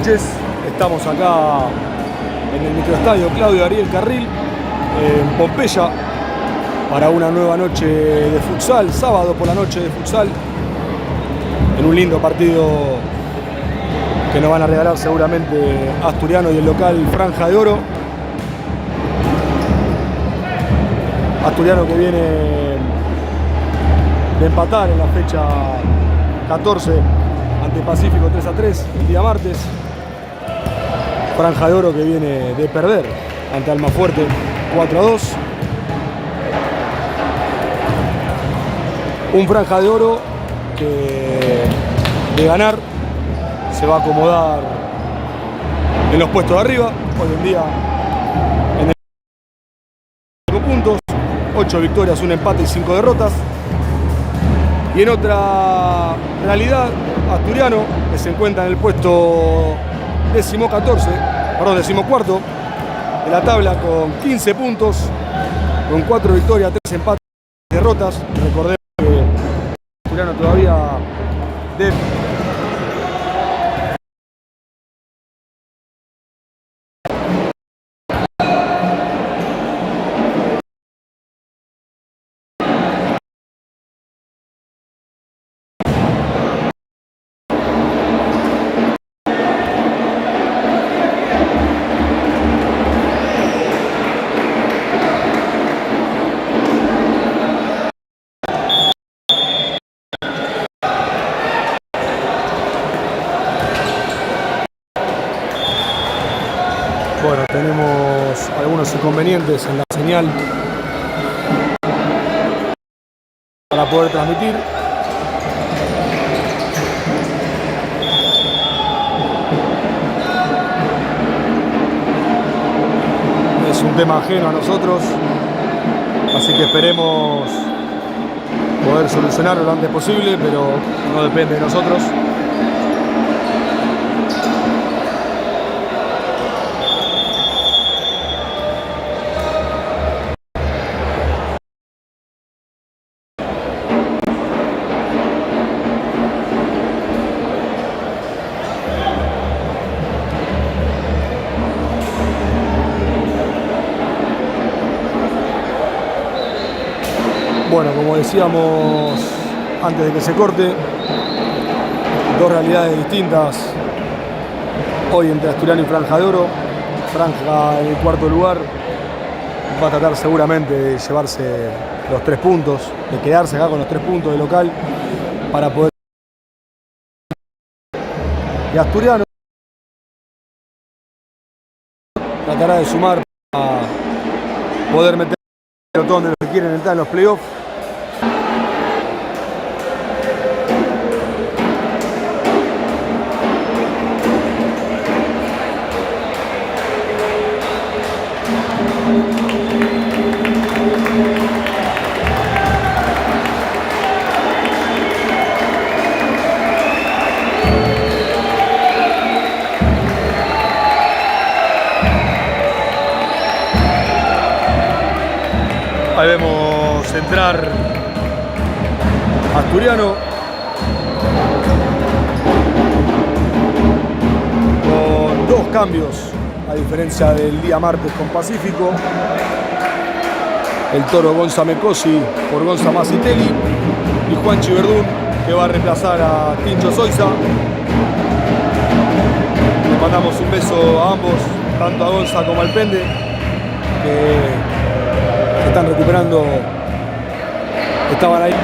noches. Estamos acá en el microestadio Claudio Ariel Carril, en Pompeya, para una nueva noche de futsal, sábado por la noche de futsal, en un lindo partido que nos van a regalar seguramente Asturiano y el local Franja de Oro. Asturiano que viene de empatar en la fecha 14 ante Pacífico 3-3 el día martes. Franja de Oro que viene de perder ante Almafuerte 4-2. Un Franja de Oro que de ganar se va a acomodar en los puestos de arriba. Hoy en día en el 5 puntos, 8 victorias, un empate y 5 derrotas. Y en otra realidad, Asturiano, que se encuentra en el puesto 14º de la tabla con 15 puntos, con 4 victorias, 3 empates y derrotas. Recordemos que Asturiano todavía debe. Bueno, tenemos algunos inconvenientes en la señal para poder transmitir. Es un tema ajeno a nosotros, así que esperemos poder solucionarlo lo antes posible, pero no depende de nosotros. Bueno, como decíamos antes de que se corte, dos realidades distintas hoy entre Asturiano y Franja de Oro. Franja en el cuarto lugar va a tratar seguramente de llevarse los 3 puntos, de quedarse acá con los 3 puntos de local para poder. Y Asturiano tratará de sumar para poder meter el pelotón de los que quieren entrar en los playoffs. Ahí vemos entrar Asturiano con 2 cambios, a diferencia del día martes con Pacífico. El toro Gonza Mecosi por Gonza Masitelli y Juanchi Verdún, que va a reemplazar a Tincho Soiza. Le mandamos un beso a ambos, tanto a Gonza como al Pende, que están recuperando, estaban ahí.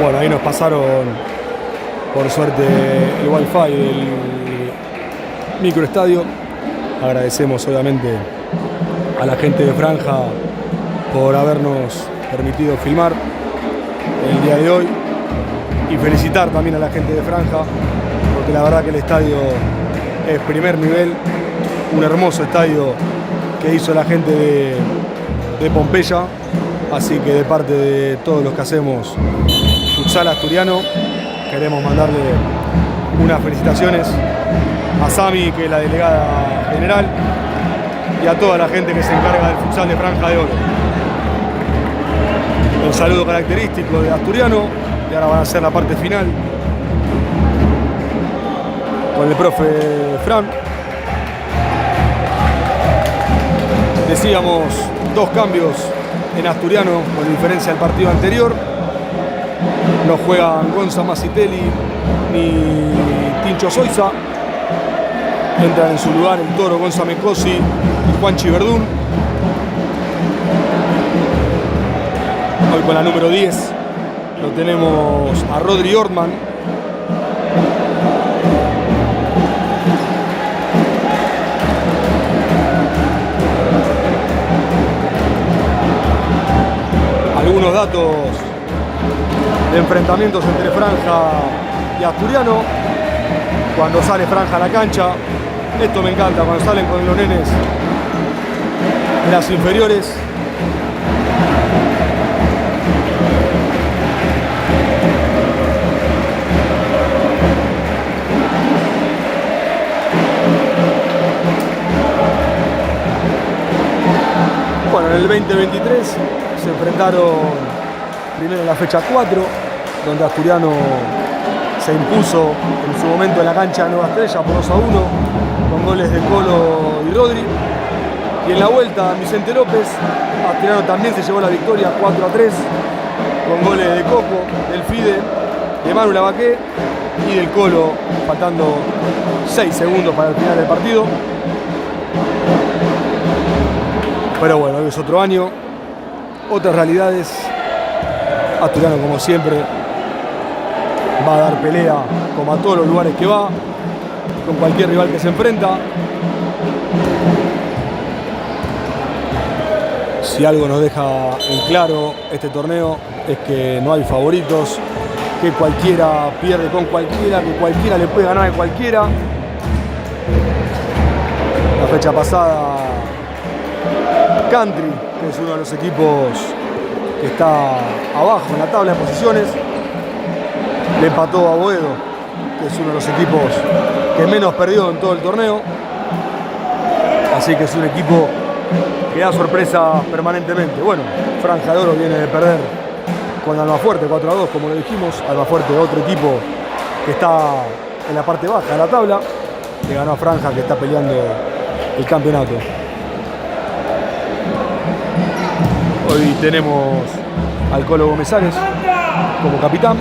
Bueno, ahí nos pasaron, por suerte, el wifi del microestadio. Agradecemos obviamente a la gente de Franja por habernos permitido filmar el día de hoy y felicitar también a la gente de Franja, porque la verdad que el estadio es primer nivel un hermoso estadio que hizo la gente de Pompeya. Así que de parte de todos los que hacemos futsal asturiano, queremos mandarle unas felicitaciones a Sami, que es la delegada general, y a toda la gente que se encarga del futsal de Franja de Oro. El saludo característico de Asturiano, y ahora van a hacer la parte final con el profe Fran. Decíamos 2 cambios en Asturiano con diferencia del partido anterior. No juegan Gonza Masitelli ni Tincho Soiza. Entran en su lugar el Toro Gonza Mecosi y Juanchi Verdún. Hoy con la número 10 lo tenemos a Rodri Ortman. Algunos datos de enfrentamientos entre Franja y Asturiano. Cuando sale Franja a la cancha, esto me encanta, cuando salen con los nenes en las inferiores. Bueno, en el 2023 se enfrentaron primero en la fecha 4, donde Asturiano se impuso en su momento en la cancha de Nueva Estrella por 2-1, con goles de Colo y Rodri. Y en la vuelta, Vicente López, Asturiano también se llevó la victoria 4-3, con goles de Coco, del Fide, de Manu Lavaqué y del Colo, faltando 6 segundos para el final del partido. Pero bueno, hoy es otro año, otras realidades. Asturiano, como siempre, va a dar pelea como a todos los lugares que va, con cualquier rival que se enfrenta. Si algo nos deja en claro este torneo es que no hay favoritos, que cualquiera pierde con cualquiera, que cualquiera le puede ganar a cualquiera. La fecha pasada, Country, que es uno de los equipos que está abajo en la tabla de posiciones, le empató a Boedo, que es uno de los equipos que menos perdió en todo el torneo. Así que es un equipo que da sorpresa permanentemente. Bueno, Franja de Oro viene de perder con Almafuerte 4-2, como lo dijimos. Almafuerte, otro equipo que está en la parte baja de la tabla, le ganó a Franja, que está peleando el campeonato. Hoy tenemos al Colo Gómezares como capitán.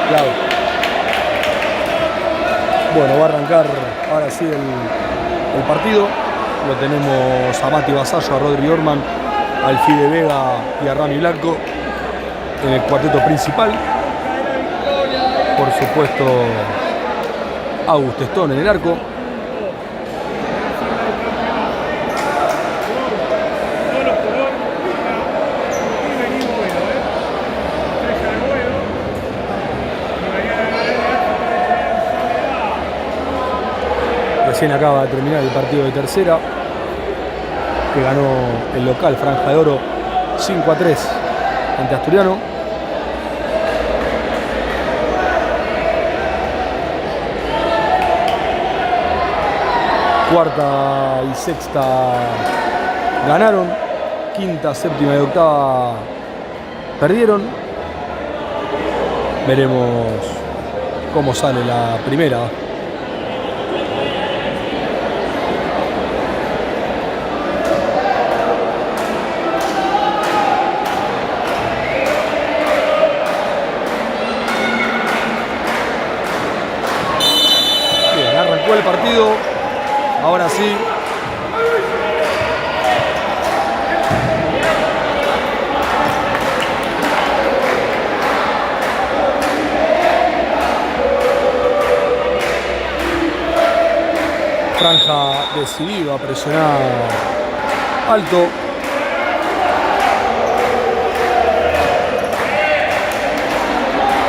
Claro. Bueno, va a arrancar ahora sí el partido. Lo tenemos a Mati Vasallo, a Rodri Ortman, al Fide Vega y a Rami Blanco en el cuarteto principal. Por supuesto, August Stone en el arco. Recién acaba de terminar el partido de tercera, que ganó el local Franja de Oro 5-3 ante Asturiano. Cuarta y sexta ganaron, quinta, séptima y octava perdieron. Veremos cómo sale la primera. Bien, arrancó el partido. Ahora sí. Franja decidido a presionar alto.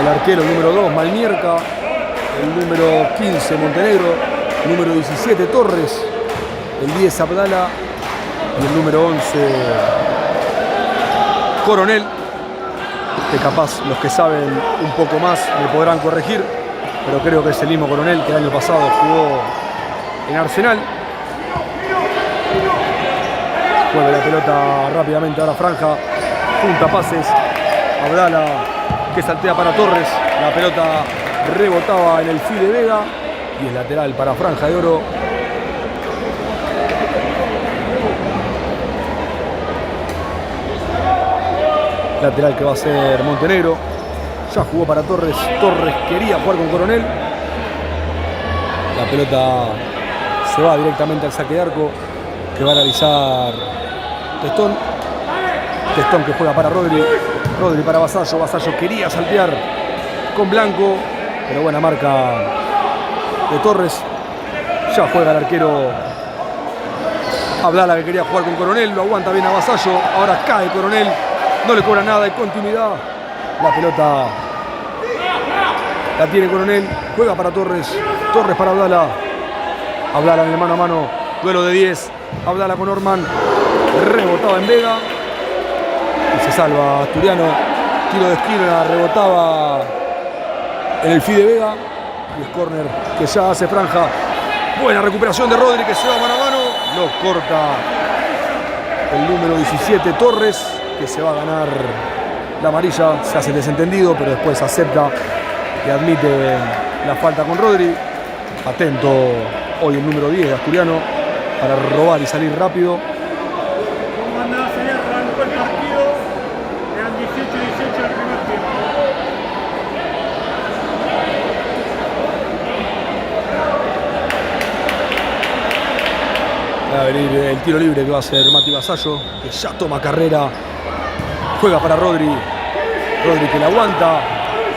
El arquero número 2, Malmierca. El número 15, Montenegro. Número 17, Torres. El 10, Abdala. Y el número 11, Coronel. Que capaz los que saben un poco más me podrán corregir, pero creo que es el mismo Coronel que el año pasado jugó en Arsenal. Vuelve la pelota rápidamente ahora Franja. Junta pases. Abdala que saltea para Torres. La pelota rebotaba en el Fide Vega. Y es lateral para Franja de Oro. Lateral que va a ser Montenegro. Ya jugó para Torres. Torres quería jugar con Coronel. La pelota se va directamente al saque de arco que va a realizar Testón. Testón que juega para Rodri. Rodri para Vasallo. Vasallo quería saltear con Blanco, pero buena marca de Torres. Ya juega el arquero Abdala que quería jugar con Coronel. Lo aguanta bien a Vasallo. Ahora cae Coronel. No le cobra nada de continuidad. La pelota la tiene Coronel. Juega para Torres. Torres para Abdala. Abdala en el mano a mano. Duelo de 10. Abdala con Orman. Rebotaba en Vega. Y se salva Asturiano. Tiro de esquina. Rebotaba en el Fide Vega. Y es córner que ya hace Franja. Buena recuperación de Rodri que se va mano a mano. Lo corta el número 17 Torres, que se va a ganar la amarilla. Se hace desentendido, pero después acepta y admite la falta con Rodri. Atento hoy el número 10 de Asturiano para robar y salir rápido. ¿Cómo andaba? Se arrancó el partido. Eran 18-18 el primer tiempo. Va a venir el tiro libre que va a ser Mati Vasallo, que ya toma carrera. Juega para Rodri. Rodri que la aguanta.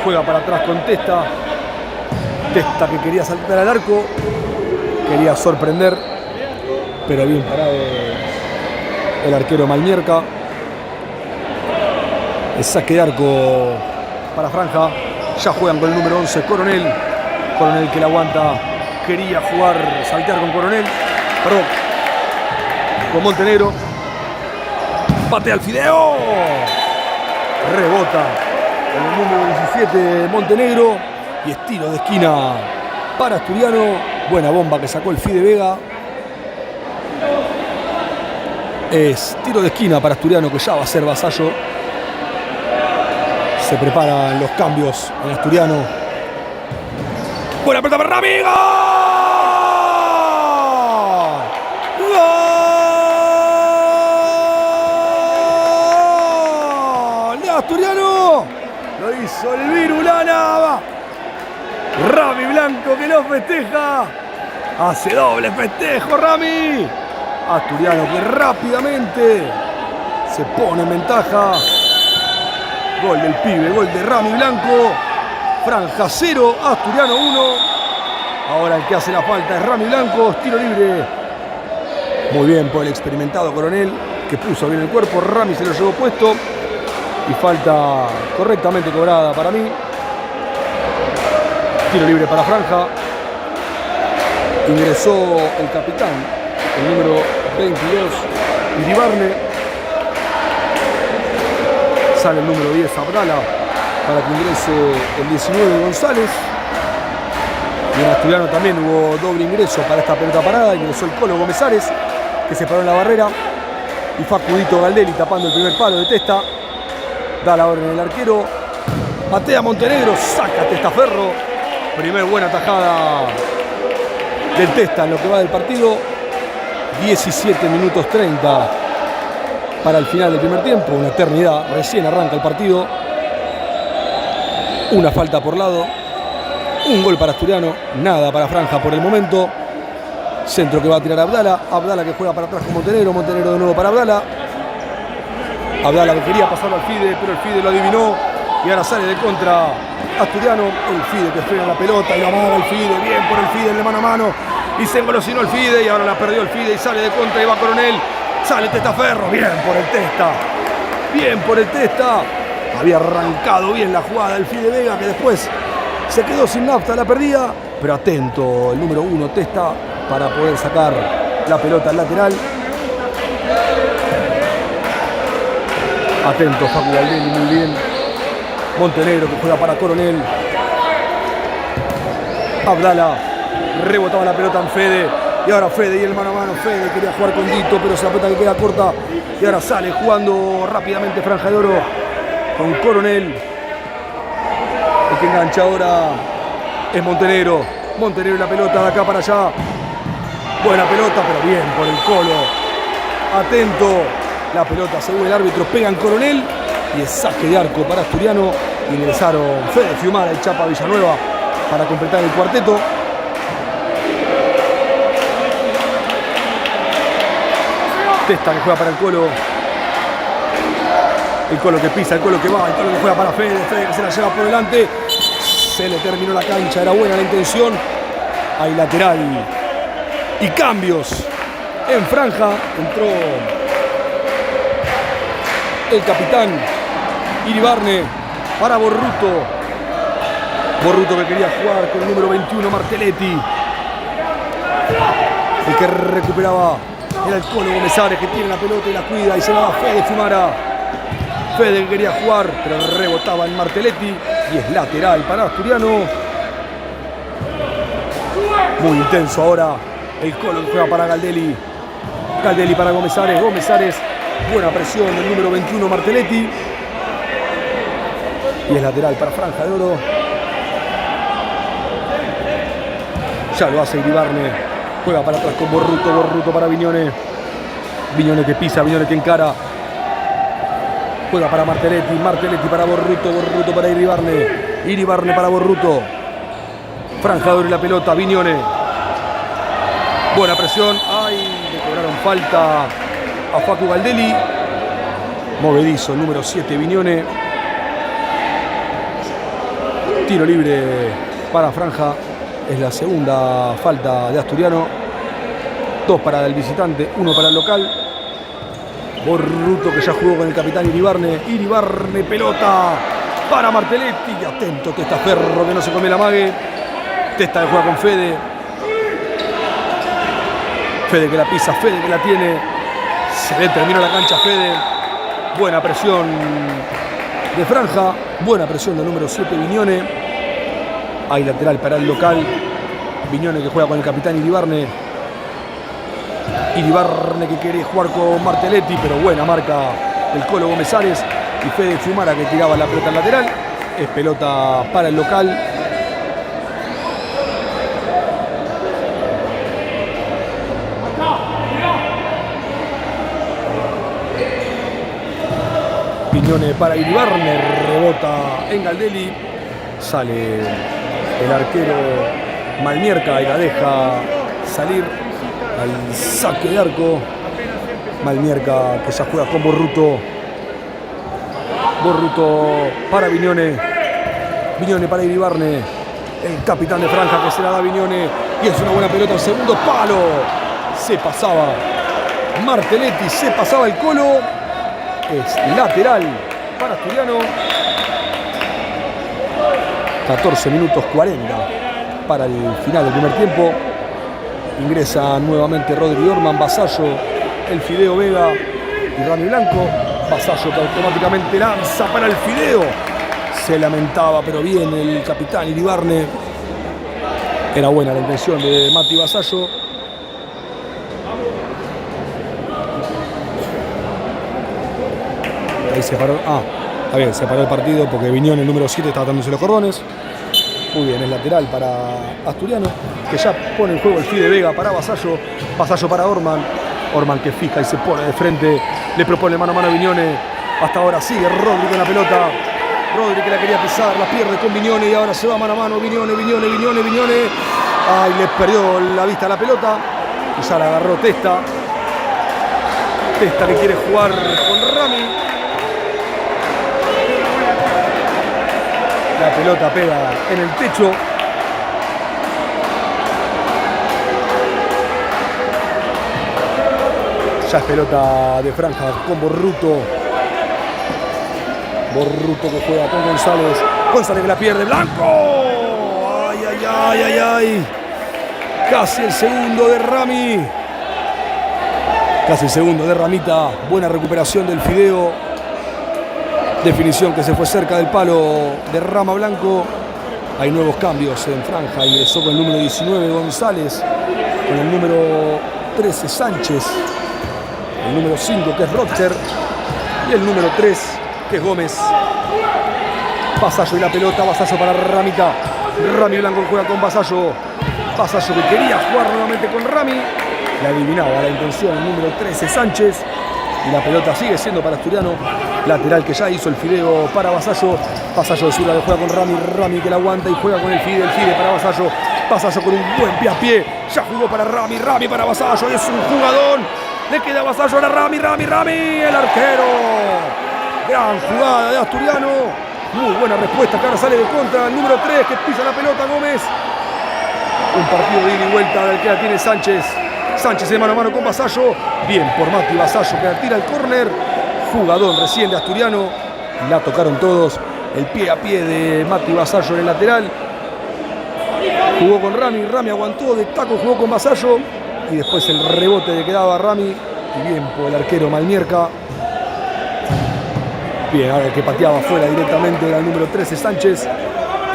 Juega para atrás con Testa. Testa que quería saltar al arco. Quería sorprender. Pero bien parado el arquero Malmierca. El saque de arco para Franja. Ya juegan con el número 11 Coronel. Coronel que la aguanta. Quería jugar, saltear con Coronel. Perdón. Con Montenegro. Patea al Fideo. Rebota en el número 17 Montenegro. Y es tiro de esquina para Asturiano. Buena bomba que sacó el Fide Vega. Es tiro de esquina para Asturiano que ya va a ser Vasallo. Se preparan los cambios en Asturiano. Buena pelota para Rami. Asturiano lo hizo el Virulana. Rami Blanco que lo festeja. Hace doble festejo Rami. Asturiano que rápidamente se pone en ventaja. Gol del pibe, gol de Rami Blanco. Franja 0, Asturiano 1. Ahora el que hace la falta es Rami Blanco. Tiro libre. Muy bien por el experimentado Coronel, que puso bien el cuerpo. Rami se lo llevó puesto. Y falta correctamente cobrada para mí. Tiro libre para Franja. Ingresó el capitán, el número 22, Iribarne. Sale el número 10, Abdala, para que ingrese el 19, González. Y en Asturiano también hubo doble ingreso para esta pelota parada. Ingresó el Colo Gómez-Ares, que se paró en la barrera. Y Facudito Galdelli tapando el primer palo de Testa. Da la orden el arquero. Patea Montenegro, saca Testaferro. Primer buena tajada del Testa en lo que va del partido. 17 minutos 30 para el final del primer tiempo. Una eternidad, recién arranca el partido. Una falta por lado. Un gol para Asturiano, nada para Franja por el momento. Centro que va a tirar Abdala. Abdala que juega para atrás con Montenegro. Montenegro de nuevo para Abdala. Abdala que quería pasarlo al Fide, pero el Fide lo adivinó. Y ahora sale de contra Asturiano. El Fide que frena la pelota y la amaga el Fide. Bien por el Fide, el de mano a mano. Y se engolosinó el Fide y ahora la perdió el Fide y sale de contra y va Coronel. Sale Testaferro. Bien por el Testa. Bien por el Testa. Había arrancado bien la jugada el Fide Vega, que después se quedó sin nafta, la perdía. Pero atento el número 1, Testa, para poder sacar la pelota al lateral. Atento Facu Galdelli, muy bien. Montenegro que juega para Coronel. Abdala rebotaba la pelota en Fede. Y ahora Fede y el mano a mano. Fede quería jugar con Dito, pero se la pelota que queda corta. Y ahora sale jugando rápidamente Franja de Oro con Coronel. El que engancha ahora es Montenegro. Montenegro y la pelota de acá para allá. Buena pelota, pero bien por el Colo. Atento. La pelota según el árbitro pega en Coronel. Y es saque de arco para Asturiano. Ingresaron Fede Fiumara y Chapa Villanueva para completar el cuarteto. Testa que juega para el Colo. El Colo que pisa, el Colo que va, el Colo que juega para Fede. Fede que se la lleva por delante. Se le terminó la cancha, era buena la intención. Hay lateral. Y cambios en Franja. Entró el capitán Iribarne para Borruto. Borruto que quería jugar con el número 21, Martelletti. El que recuperaba era el Colo Gómez-Ares, que tiene la pelota y la cuida y se la da Fede Fiumara. Fede que quería jugar, pero rebotaba en Martelletti. Y es lateral para Asturiano. Muy intenso ahora el Colo que juega para Galdelli. Galdelli para Gómez-Ares. Gómez-Ares, buena presión del número 21 Martelletti. Y es lateral para Franja de Oro. Ya lo hace Iribarne. Juega para atrás con Borruto. Borruto para Viñone. Viñone que pisa, Viñone que encara. Juega para Martelletti. Martelletti para Borruto. Borruto para Iribarne. Iribarne para Borruto. Franja de Oro y la pelota. Viñone. Buena presión. Ay, le cobraron falta a Facu Galdelli. Movedizo el número 7 Viñone. Tiro libre para Franja. Es la segunda falta de Asturiano. 2 para el visitante, 1 para el local. Borruto que ya jugó con el capitán Iribarne. Iribarne, pelota para Martelletti. Y atento Testaferro que no se come la mague. Testa que juega con Fede. Fede que la pisa, Fede que la tiene. Se le terminó la cancha a Fede. Buena presión de Franja. Buena presión del número 7 Viñone. Hay lateral para el local. Viñone que juega con el capitán Iribarne. Iribarne que quería jugar con Martelletti, pero buena marca del Colo Gómez-Ares. Y Fede Fiumara que tiraba la pelota al lateral. Es pelota para el local. Viñone para Iribarne. Rebota en Galdelli. Sale el arquero Malmierca y la deja salir al saque de arco. Malmierca que ya juega con Borruto. Borruto para Viñone. Viñone para Iribarne. El capitán de Franja que se la da a Viñone. Y es una buena pelota al segundo palo. Se pasaba Martelletti, se pasaba el Colo. Es lateral para Asturiano. 14 minutos 40 para el final del primer tiempo. Ingresa nuevamente Rodri Orman, Vasallo, el Fideo Vega y Rami Blanco. Vasallo que automáticamente lanza para el Fideo. Se lamentaba, pero bien el capitán Iribarne. Era buena la intención de Mati Vasallo. Ahí se paró. Está bien, se paró el partido porque Viñón, el número 7, estaba dándose los cordones. Muy bien, es lateral para Asturiano, que ya pone en juego el Fide Vega para Vasallo. Vasallo para Orman. Orman que fija y se pone de frente. Le propone mano a mano a Viñone. Hasta ahora sigue Rodri con la pelota. Rodri que la quería pisar, la pierde con Viñone y ahora se va mano a mano. Viñone. Ay, le perdió la vista a la pelota. Y ya la agarró Testa. Testa que quiere jugar con Rami. La pelota pega en el techo. Ya es pelota de franja con Borruto. Borruto que juega con González. González que la pierde. Blanco. Ay. Casi el segundo de Rami. Casi el segundo de Ramita. Buena recuperación del Fideo. Definición que se fue cerca del palo de Rama Blanco. Hay nuevos cambios en franja. Ingresó con el número 19 González. Con el número 13 Sánchez. El número 5 que es Rodger. Y el número 3 que es Gómez. Vasallo y la pelota. Vasallo para Ramita. Rami Blanco juega con Vasallo. Vasallo que quería jugar nuevamente con Rami. La adivinaba la intención el número 13 Sánchez. Y la pelota sigue siendo para Asturiano. Lateral que ya hizo el Fideo para Vasallo. Vasallo de zurda le juega con Rami. Rami que la aguanta y juega con el Fide. El Fide para Vasallo. Vasallo con un buen pie a pie. Ya jugó para Rami. Rami para Vasallo. Es un jugadón. Le queda Vasallo ahora Rami. El arquero. Gran jugada de Asturiano. Muy buena respuesta que ahora sale de contra. El número 3 que pisa la pelota Gómez. Un partido de ida y vuelta del que la tiene Sánchez. Sánchez de mano a mano con Vasallo. Bien por Mati Vasallo que la tira al córner. Jugadón recién de Asturiano. La tocaron todos. El pie a pie de Mati Vasallo en el lateral. Jugó con Rami. Rami aguantó de taco. Jugó con Vasallo. Y después el rebote le quedaba a Rami. Y bien por el arquero Malmierca. Bien, ahora el que pateaba afuera directamente era el número 13 Sánchez.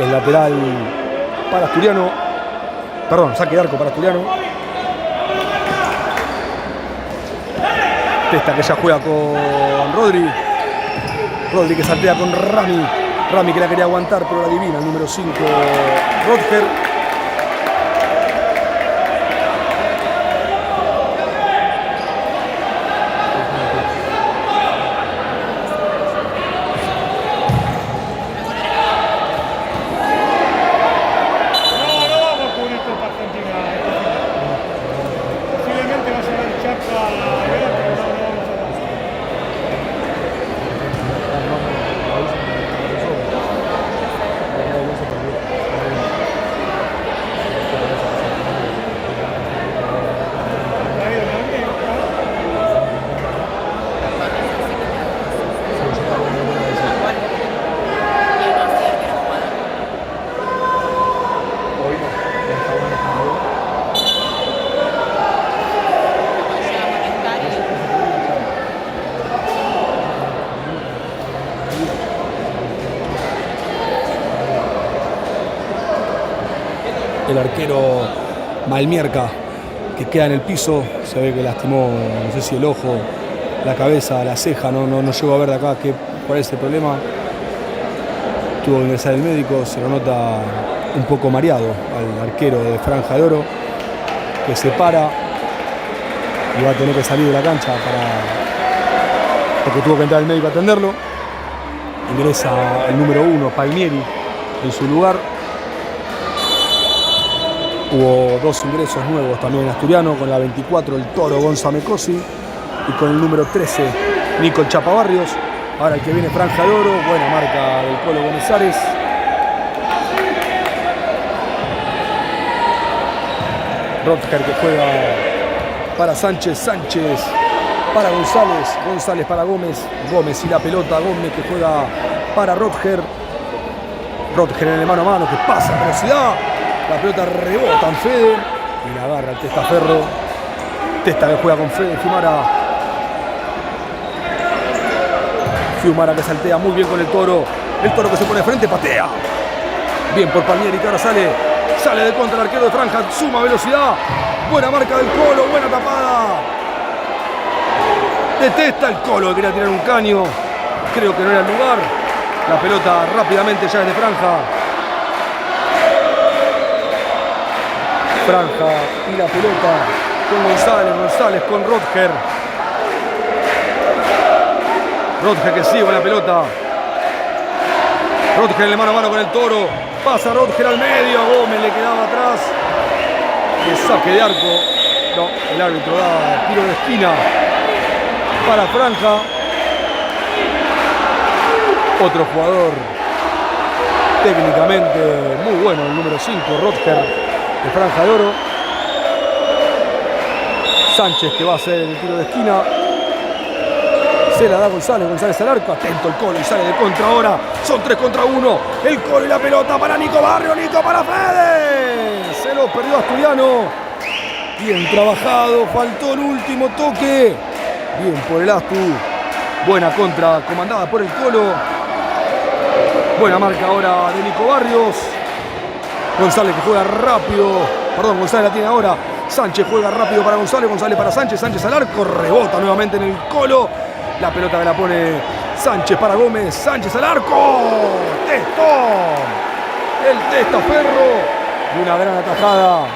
El lateral para Asturiano. Perdón, saque de arco para Asturiano. Testa que ya juega con Rodri. Rodri que saltea con Rami. Rami que la quería aguantar pero la adivina. El número 5 Rodger. El arquero Malmierca que queda en el piso, se ve que lastimó, no sé si el ojo, la cabeza, la ceja, no llego a ver de acá cuál es el problema. Tuvo que ingresar el médico, se lo nota un poco mareado al arquero de Franja de Oro, que se para y va a tener que salir de la cancha porque tuvo que entrar el médico a atenderlo. Ingresa el número 1, Palmieri, en su lugar. Hubo dos ingresos nuevos también en Asturiano, con la 24 el Toro Gonza Mecosi y con el número 13 Nico Chapabarrios. Ahora el que viene Franja de Oro, buena marca del Colo González. Rodger que juega para Sánchez, Sánchez para González, González para Gómez, Gómez y la pelota, Gómez que juega para Rodger. Rodger en el mano a mano que pasa a velocidad. La pelota rebota en Fede. Y la agarra el Testaferro. Testa que juega con Fede Fiumara. Fiumara que saltea muy bien con el Toro. El Toro que se pone de frente, patea. Bien por Palmieri que ahora sale de contra el arquero de Franja. Suma velocidad. Buena marca del Colo, buena tapada. Detesta el Colo que quería tirar un caño. Creo que no era el lugar. La pelota rápidamente ya es de Franja. Franja y la pelota con González. González con Rodger. Rodger que sigue con la pelota. Rodger en el mano a mano con el Toro. Pasa Rodger al medio. A Gómez le quedaba atrás. El saque de arco. No, el árbitro da tiro de esquina para Franja. Otro jugador técnicamente muy bueno, el número 5, Rodger, de Franja de Oro. Sánchez que va a hacer el tiro de esquina. Se la da González, González al arco. Atento el Colo y sale de contra ahora. Son 3 contra 1. El Colo y la pelota para Nico Barrio. Nico para Fede. Se lo perdió Asturiano. Bien trabajado. Faltó el último toque. Bien por el Astu. Buena contra comandada por el Colo. Buena marca ahora de Nico Barrios. González que juega rápido. Perdón, González la tiene ahora. Sánchez juega rápido para González. González para Sánchez. Sánchez al arco. Rebota nuevamente en el Colo. La pelota que la pone Sánchez para Gómez. Sánchez al arco. Testón. El Testaferro. Y una gran atajada.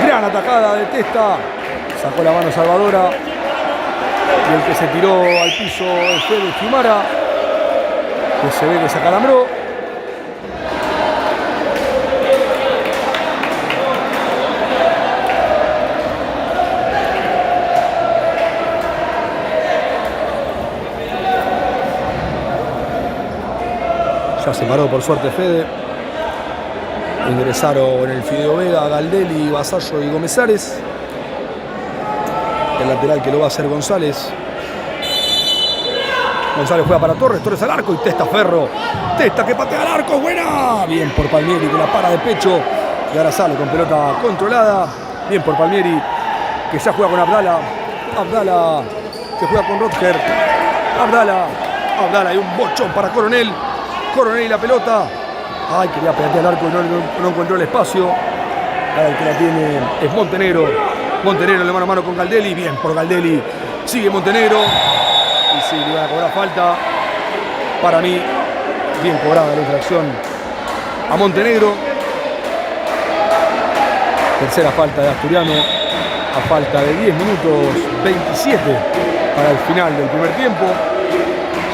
Gran atajada de Testa. Sacó la mano salvadora. Y el que se tiró al piso es Fede Fiumara, que se ve que se acalambró. Ya se paró por suerte Fede. Ingresaron el Fideo Vega, Galdelli, Vasallo y Gómez Ares. El lateral que lo va a hacer González. González juega para Torres, Torres al arco y Testaferro. Testa que patea al arco, buena. Bien por Palmieri que la para de pecho. Y ahora sale con pelota controlada. Bien por Palmieri que ya juega con Abdala. Abdala que juega con Rodger. Abdala y un bochón para Coronel. Coronel y la pelota. Ay, quería pegar al arco y no encontró el espacio. Ahora el que la tiene es Montenegro. Montenegro en el mano a mano con Galdelli. Bien por Galdelli. Sigue Montenegro. Y sí, le van a cobrar falta. Para mí, bien cobrada la infracción a Montenegro. Tercera falta de Asturiano. A falta de 10 minutos 27 para el final del primer tiempo.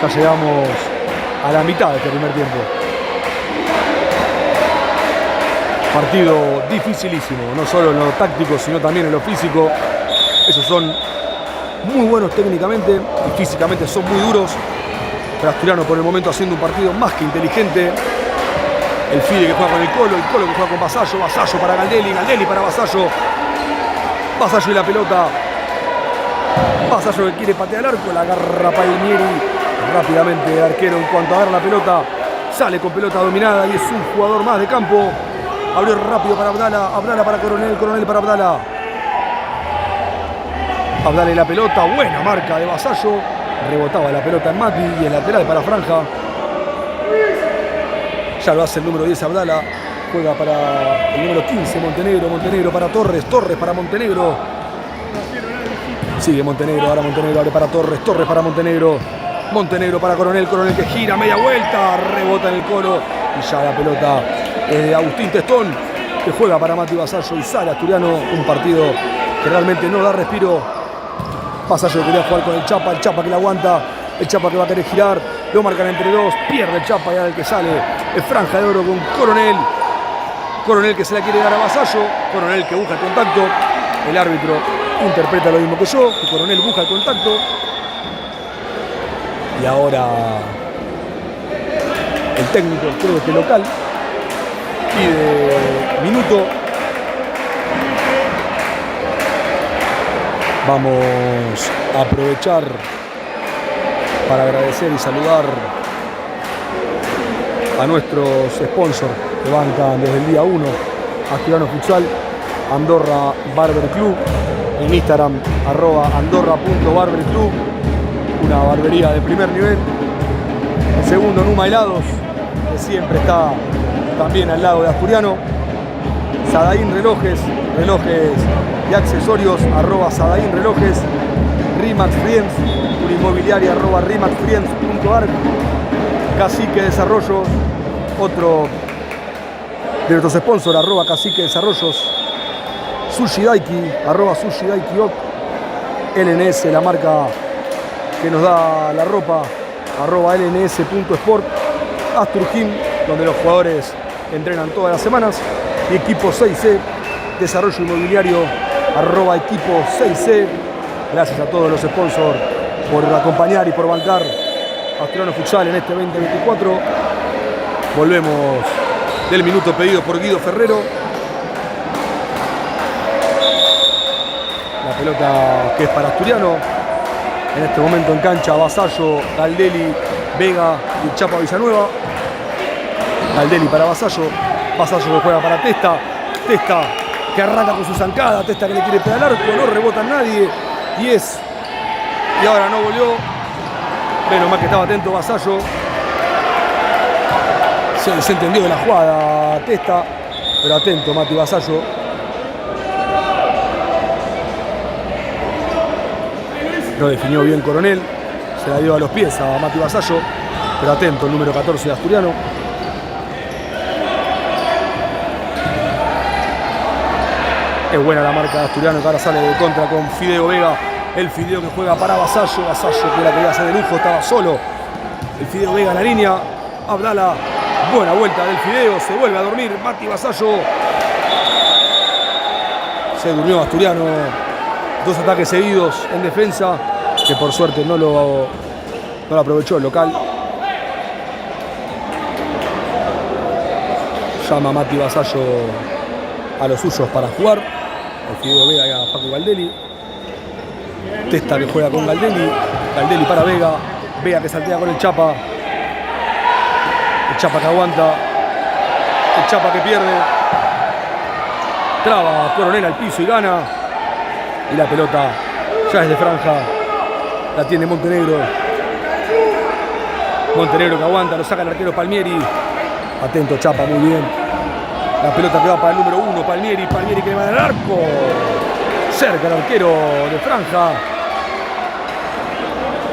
Ya llegamos a la mitad de este primer tiempo. Partido dificilísimo, no solo en lo táctico, sino también en lo físico. Esos son muy buenos técnicamente y físicamente son muy duros. Pero Asturiano por el momento haciendo un partido más que inteligente. El Fide que juega con el Colo que juega con Vasallo. Vasallo para Galdelli, Galdelli para Vasallo. Vasallo y la pelota. Vasallo que quiere patear al arco, la agarra Palmieri. Rápidamente el arquero en cuanto agarra la pelota sale con pelota dominada y es un jugador más de campo. Abrió rápido para Abdala, Abdala para Coronel, Coronel para Abdala. Abdala y la pelota, buena marca de Vasallo. Rebotaba la pelota en Mati y el lateral para Franja. Ya lo hace el número 10 Abdala. Juega para el número 15 Montenegro, Montenegro para Torres, Torres para Montenegro. Sigue Montenegro, ahora Montenegro abre para Torres, Torres para Montenegro. Montenegro para Coronel, Coronel que gira, media vuelta, rebota en el Colo. Y ya la pelota es de Agustín Testón, que juega para Mati Vasallo y sale Asturiano. Un partido que realmente no da respiro. Vasallo que quería jugar con el Chapa que la aguanta, el Chapa que va a querer girar, lo marcan entre dos, pierde el Chapa y ahora el que sale es Franja de Oro con Coronel. Coronel que se la quiere dar a Vasallo, Coronel que busca el contacto, el árbitro interpreta lo mismo que yo, que Coronel busca el contacto. Y ahora el técnico, creo que local, pide minuto. Vamos a aprovechar para agradecer y saludar a nuestros sponsors que bancan desde el día 1 Asturiano Futsal. Andorra Barber Club, en Instagram @andorra.barberclub, una barbería de primer nivel. El segundo, Numa Helados, que siempre está también al lado de Asturiano. Sadaín Relojes y accesorios, @Sadaín Relojes. Rimax Friends, una inmobiliaria, @rimaxfriends.ar. Cacique Desarrollos, otro de nuestros sponsors, @Cacique Desarrollos. Sushi Daiki, @Sushi Daiki Ok. LNS, la marca que nos da la ropa, @lns.sport. Asturgym, donde los jugadores entrenan todas las semanas. Y Equipo 6C, desarrollo inmobiliario, @Equipo 6C. Gracias a todos los sponsors por acompañar y por bancar Asturiano Futsal en este 2024. Volvemos del minuto pedido por Guido Ferrero. La pelota que es para Asturiano. En este momento en cancha, Vasallo, Galdelli, Vega y Chapa Villanueva. Galdelli para Vasallo. Vasallo que juega para Testa. Testa que arranca con su zancada. Testa que le quiere pegar al arco. No rebota a nadie. 10. Y ahora no volvió. Menos mal que estaba atento Vasallo. Se desentendió de la jugada Testa. Pero atento Mati Vasallo. Lo definió bien Coronel. Se la dio a los pies a Mati Vasallo. Pero atento el número 14 de Asturiano. Es buena la marca de Asturiano, que ahora sale de contra con Fideo Vega. El Fideo que juega para Vasallo. Vasallo que la quería hacer de lujo, estaba solo. El Fideo Vega en la línea. Abdala, buena vuelta del Fideo. Se vuelve a dormir Mati Vasallo. Se durmió Asturiano. 2 ataques seguidos en defensa, que por suerte no lo aprovechó el local. Llama Mati Vasallo a los suyos para jugar. El Fideo Vega y a Paco Galdelli. Testa que juega con Galdelli. Galdelli para Vega. Vega que saltea con el Chapa. El Chapa que aguanta. El Chapa que pierde. Traba Coronel al piso y gana. Y la pelota ya es de franja. La tiene Montenegro. Montenegro que aguanta. Lo saca el arquero Palmieri. Atento Chapa, muy bien. La pelota que va para el número 1, Palmieri. Palmieri que le va al arco. Cerca el arquero de franja.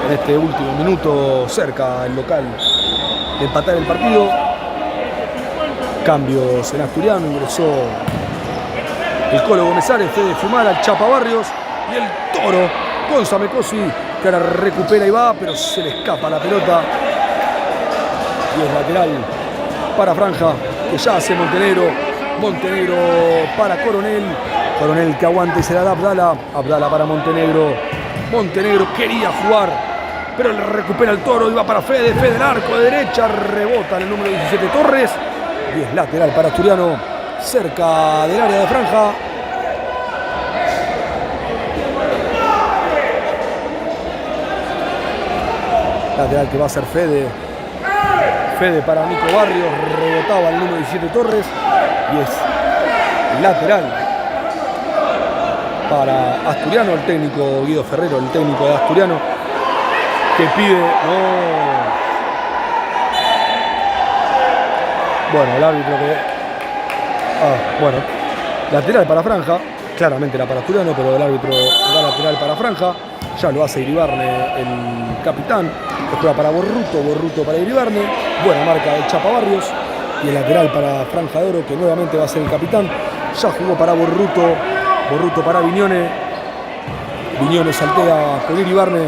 En este último minuto, cerca el local de empatar el partido. Cambios en Asturiano. Ingresó el Colo Gómezares, Fede Fumara, el Chapa Barrios y el Toro con Samecosi, que ahora recupera y va, pero se le escapa la pelota. Y es lateral para franja, que ya hace Montenegro. Montenegro para Coronel. Coronel que aguanta y se la da Abdala. Abdala para Montenegro. Montenegro quería jugar, pero le recupera el Toro y va para Fede. Fede el arco de derecha, rebota en el número 17 Torres. Y es lateral para Asturiano, cerca del área de franja. Lateral que va a ser Fede. Fede para Nico Barrios, rebotaba el número 17 Torres. Y es lateral para Asturiano, el técnico Guido Ferrero, el técnico de Asturiano, que pide... Bueno, el árbitro que... bueno, lateral para franja, claramente era para Asturiano, pero el árbitro da lateral para franja. Ya lo hace Iribarne, el capitán, que juega para Borruto para Iribarne. Buena marca del Chapa Barrios. Y el lateral para Franja de Oro, que nuevamente va a ser el capitán. Ya jugó para Borruto para Viñone. Viñone saltea con Iribarne.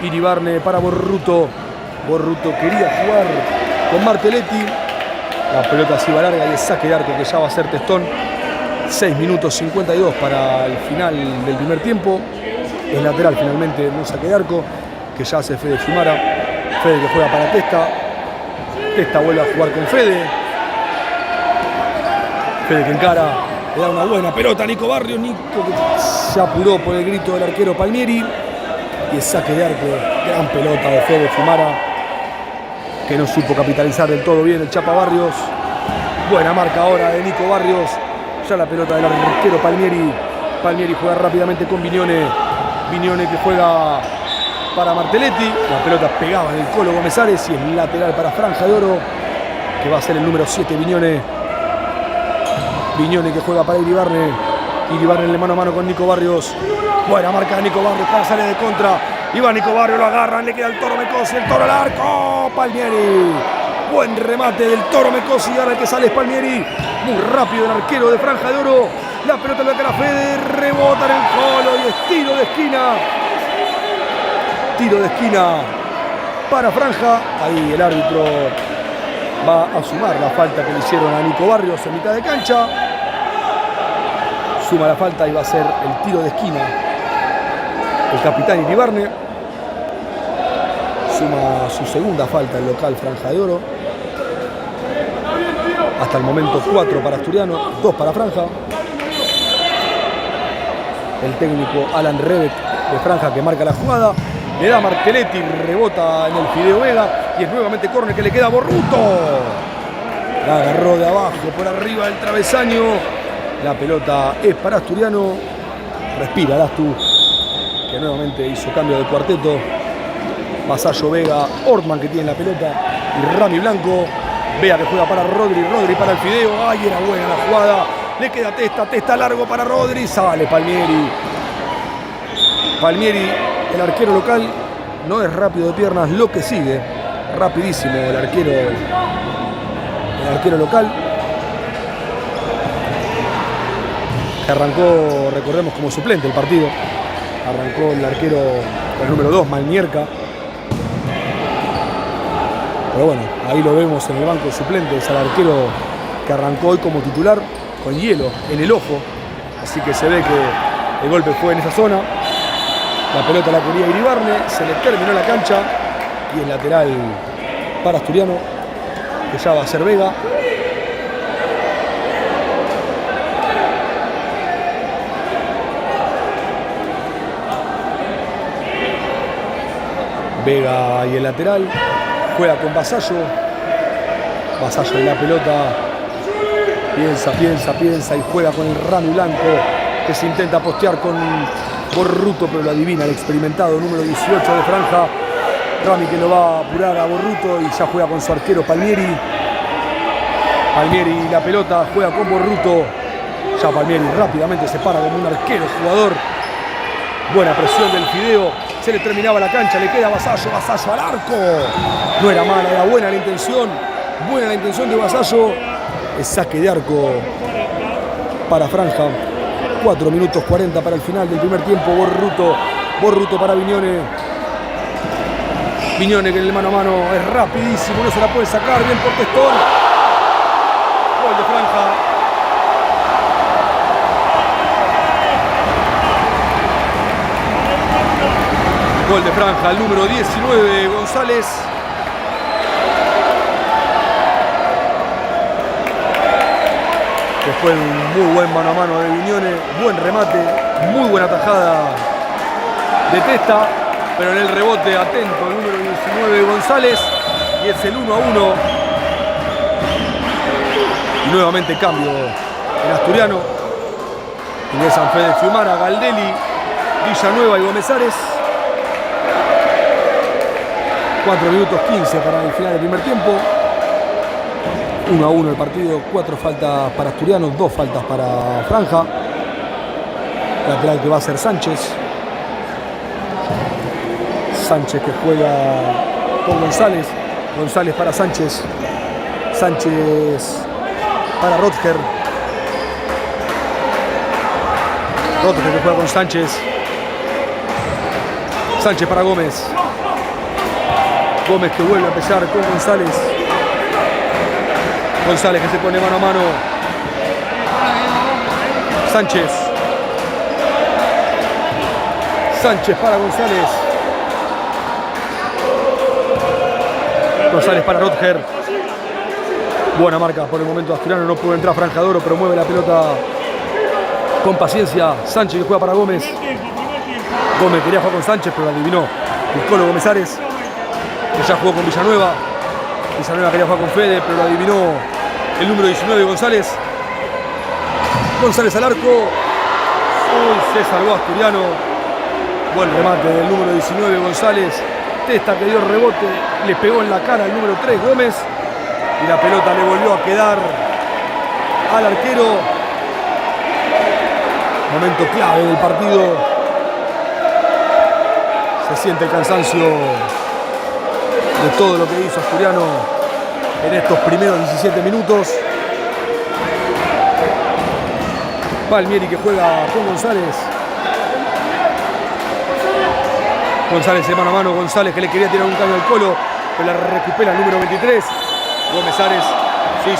Iribarne para Borruto. Borruto quería jugar con Martelletti. La pelota se iba larga y el saque de arco que ya va a ser Testón. 6 minutos 52 para el final del primer tiempo. Es lateral finalmente, no saque de arco, que ya hace Fede Fumara. Fede que juega para Testa. Testa vuelve a jugar con Fede. Fede que encara, le da una buena pelota a Nico Barrios. Nico que se apuró por el grito del arquero Palmieri. Y el saque de arco, gran pelota de Fede Fumara, que no supo capitalizar del todo bien el Chapa Barrios. Buena marca ahora de Nico Barrios. Ya la pelota del arquero Palmieri. Palmieri juega rápidamente con Viñone. Viñone que juega para Martelletti. La pelota pegaba en el Colo Gómez Ares y es lateral para Franja de Oro, que va a ser el número 7, Viñone. Viñone que juega para Iribarne. Iribarne en el mano a mano con Nico Barrios. Buena marca de Nico Barrios para salir de contra. Y va Nico Barrios, lo agarran, le queda el Toro Mecosi, el Toro al arco. Palmieri. Buen remate del Toro Mecosi. Y ahora el que sale es Palmieri. Muy rápido el arquero de Franja de Oro. La pelota de la Fede, rebota en el Colo y es tiro de esquina. Tiro de esquina para Franja. Ahí el árbitro va a sumar la falta que le hicieron a Nico Barrios en mitad de cancha. Suma la falta y va a ser el tiro de esquina. El capitán Iribarne suma su segunda falta el local Franja de Oro. Hasta el momento 4 para Asturiano, 2 para Franja. El técnico Alan Rebeck de Franja que marca la jugada. Le da Martelletti, rebota en el Fideo Vega y es nuevamente córner que le queda a Borruto. La agarró de abajo, por arriba del travesaño. La pelota es para Asturiano. Respira Lastu, que nuevamente hizo cambio de cuarteto. Vasallo, Vega, Ortman que tiene la pelota y Rami Blanco. Vea que juega para Rodri, Rodri para el Fideo. Ay, era buena la jugada. Le queda Testa largo para Rodri. Sale Palmieri. Palmieri, el arquero local, no es rápido de piernas, lo que sigue. Rapidísimo el arquero local. Que arrancó, recordemos, como suplente el partido. Arrancó el arquero, el número 2, Malmierca. Pero bueno, ahí lo vemos en el banco de suplentes al arquero que arrancó hoy como titular con hielo en el ojo. Así que se ve que el golpe fue en esa zona. La pelota la quería Iribarne, se le terminó la cancha y es lateral para Asturiano, que ya va a ser Vega. Vega y el lateral. Juega con Vasallo. Vasallo en la pelota. Piensa y juega con el Rami Blanco, que se intenta postear con Borruto, pero lo adivina el experimentado número 18 de Franja. Rami que lo va a apurar a Borruto y ya juega con su arquero Palmieri. Palmieri la pelota, juega con Borruto. Ya Palmieri rápidamente se para como un arquero jugador. Buena presión del Fideo. Se le terminaba la cancha, le queda Vasallo, Vasallo al arco. No era mala, era buena la intención. Buena la intención de Vasallo. El saque de arco para Franja. 4 minutos 40 para el final del primer tiempo. Borruto para Viñone. Viñone que en el mano a mano es rapidísimo, no se la puede sacar. Bien por Testón. Gol de Franja. Gol de Franja, el número 19, González. Después un muy buen mano a mano de Viñone, buen remate, muy buena tajada de Testa, pero en el rebote atento el número 19 González y es el 1-1. Y nuevamente cambio en Asturiano. Ingresan Fede Fiumara, Galdelli, Villanueva y Gómez Ares. 4 minutos 15 para el final del primer tiempo. 1-1 el partido, 4 faltas para Asturiano, 2 faltas para Franja. Lateral que va a ser Sánchez. Sánchez que juega con González. González para Sánchez. Sánchez para Rodger. Rodger que juega con Sánchez. Sánchez para Gómez. Gómez que vuelve a empezar con González. González que se pone mano a mano. Sánchez. Sánchez para González. González para Rodger. Buena marca por el momento Asturiano. No puede entrar Franja de Oro, pero mueve la pelota con paciencia. Sánchez que juega para Gómez. Gómez quería jugar con Sánchez, pero la adivinó el Colo Gómez Ares, que ya jugó con Villanueva. Villanueva quería jugar con Fede, pero lo adivinó el número 19 González. González al arco. Uy, se salvó Asturiano. Buen remate del número 19 González. Testa que dio rebote, le pegó en la cara al número 3 Gómez. Y la pelota le volvió a quedar al arquero. Momento clave del partido. Se siente el cansancio de todo lo que hizo Asturiano en estos primeros 17 minutos. Palmieri que juega con González. González de mano a mano. González que le quería tirar un caño al Colo, pero la recupera el número 23. Gómez Ares. Sí.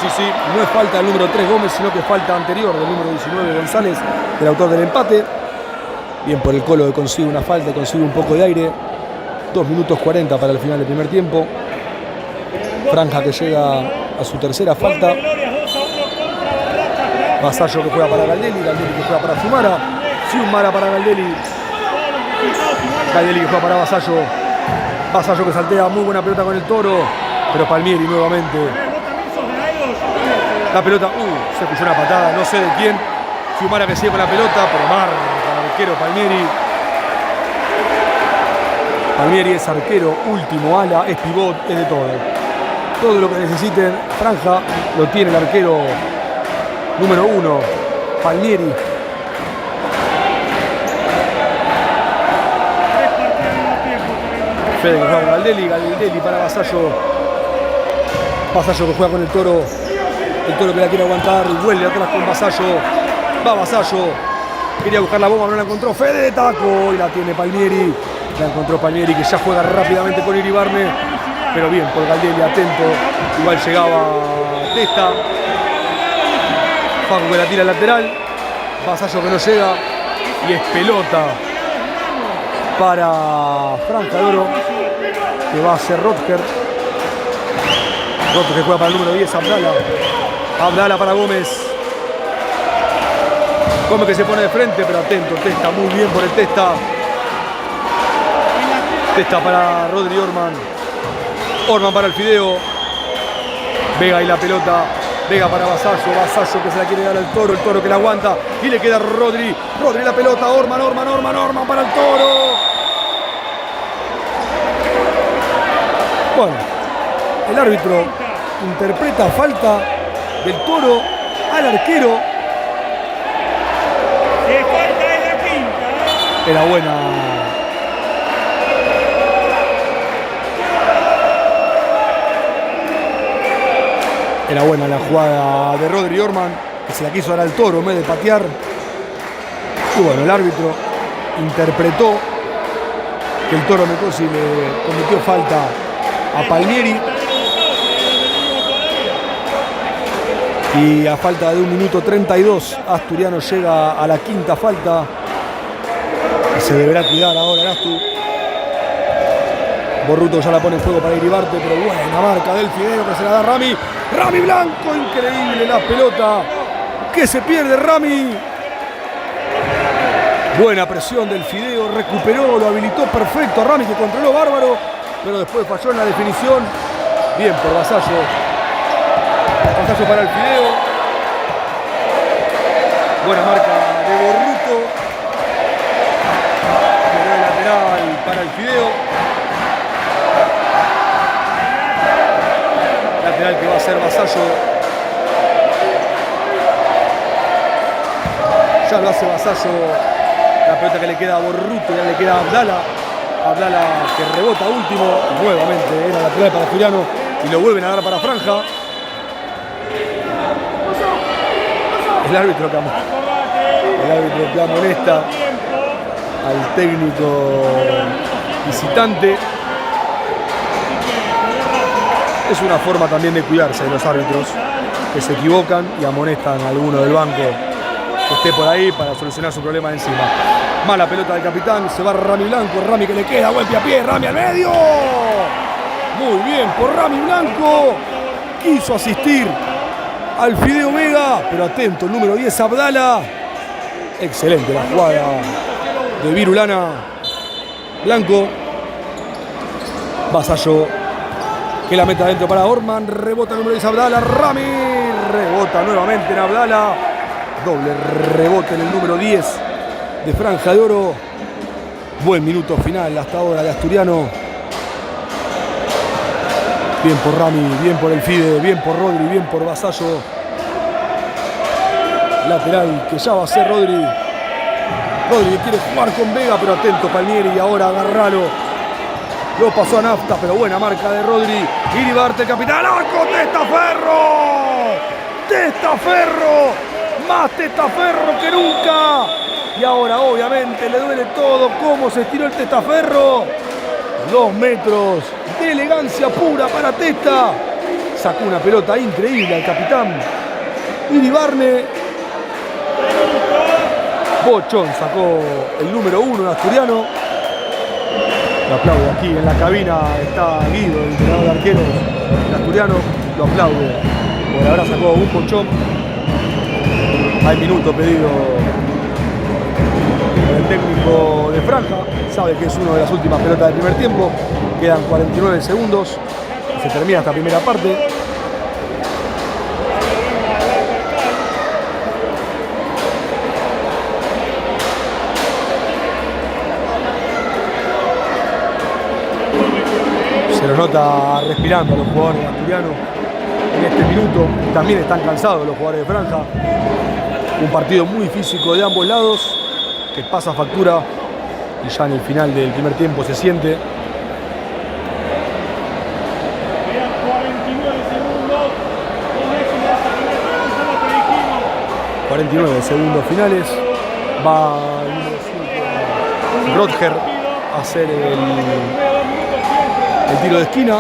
No es falta del número 3 Gómez, sino que falta anterior del número 19 González, el autor del empate. Bien por el Colo que consigue una falta, consigue un poco de aire. 2 minutos 40 para el final del primer tiempo. Franja que llega a su tercera falta. Vasallo que juega para Galdelli. Galdelli que juega para Fiumara. Fiumara para Galdelli. Galdelli que juega para Vasallo. Vasallo que saltea, muy buena pelota con el Toro. Pero Palmieri nuevamente. La pelota, se escuchó una patada, no sé de quién. Fiumara que sigue con la pelota, pero marca el arquero Palmieri. Palmieri es arquero, último ala, es pivot, es de todo. Todo lo que necesiten, Franja, lo tiene el arquero número 1, Palmieri. Fede que juega con Galdelli, Galdelli para Vasallo. Vasallo que juega con el Toro. El Toro que la quiere aguantar y vuelve atrás con Vasallo. Va Vasallo. Quería buscar la bomba, no la encontró. Fede de taco y la tiene Palmieri. La encontró Palmieri que ya juega rápidamente con Iribarne. Pero bien por Galdelli, atento. Igual llegaba Testa. Facu que la tira al lateral. Vasallo que no llega. Y es pelota para Franja de Oro, que va a ser Rotger. Rotger que juega para el número 10, Abdala. Abdala para Gómez. Gómez que se pone de frente, pero atento, Testa, muy bien por el Testa. Testa para Rodri Orman. Orman para el Fideo. Vega y la pelota. Vega para Vasallo. Vasallo que se la quiere dar al Toro. El Toro que la aguanta. Y le queda Rodri. Rodri la pelota. Orman para el Toro. Bueno, el árbitro interpreta falta del Toro al arquero. Era buena. Era buena la jugada de Rodri Orman, que se la quiso dar al Toro en vez de patear. Y bueno, el árbitro interpretó que el Toro Mecosi le cometió falta a Palmieri. Y a falta de 1 minuto 32, Asturiano llega a la quinta falta. Y se deberá cuidar ahora el Astu. Borruto ya la pone en juego para Iribarne, pero buena marca del Fideo que se la da Rami. Rami Blanco, increíble la pelota que se pierde Rami. Buena presión del Fideo, recuperó, lo habilitó perfecto a Rami que controló bárbaro, pero después falló en la definición. Bien por Vasallo. Vasallo para el Fideo. Buena marca de Borruto. Pero el lateral para el Fideo. Lateral que va a ser Vasallo. Ya lo hace Vasallo. La pelota que le queda a Borruto, ya le queda a Abdala. Abdala que rebota último. Nuevamente era lateral para Asturiano. Y lo vuelven a dar para Franja. El árbitro que amonesta al técnico visitante. Es una forma también de cuidarse de los árbitros que se equivocan y amonestan a alguno del banco que esté por ahí para solucionar su problema de encima. Mala pelota del capitán, se va Rami Blanco, Rami que le queda, buen pie a pie, Rami al medio. Muy bien por Rami Blanco. Quiso asistir al Fideo Vega, pero atento, el número 10 Abdala. Excelente la jugada de Virulana. Blanco. Vasallo que la mete adentro para Orman. Rebota el número 10 Abdala. Rami rebota nuevamente en Abdala. Doble rebote en el número 10 de Franja de Oro. Buen minuto final hasta ahora de Asturiano. Bien por Rami, bien por el Fide, bien por Rodri, bien por Vasallo. Lateral que ya va a ser Rodri. Rodri quiere jugar con Vega, pero atento Palmieri. Y ahora agarralo. Lo pasó a Nafta, pero buena marca de Rodri. Iribarne, el capitán. ¡Arco! ¡Testaferro! ¡Testaferro! Más Testaferro que nunca. Y ahora obviamente le duele todo. Cómo se estiró el Testaferro. 2 metros de elegancia pura para Testa. Sacó una pelota increíble al capitán Iribarne. Bochón sacó el número 1 de Asturiano. Lo aplaude aquí en la cabina. Está Guido, el entrenador de arqueros de Asturiano. Lo aplaude. Por ahora sacó un bochón. Hay minuto pedido por el técnico de Franja. Sabe que es una de las últimas pelotas del primer tiempo. Quedan 49 segundos. Se termina esta primera parte. Se los nota respirando a los jugadores asturianos en este minuto. También están cansados los jugadores de Franja. Un partido muy físico de ambos lados que pasa factura y ya en el final del primer tiempo se siente. Quedan 49 segundos. 49 segundos finales. Va Rodger a hacer el tiro de esquina.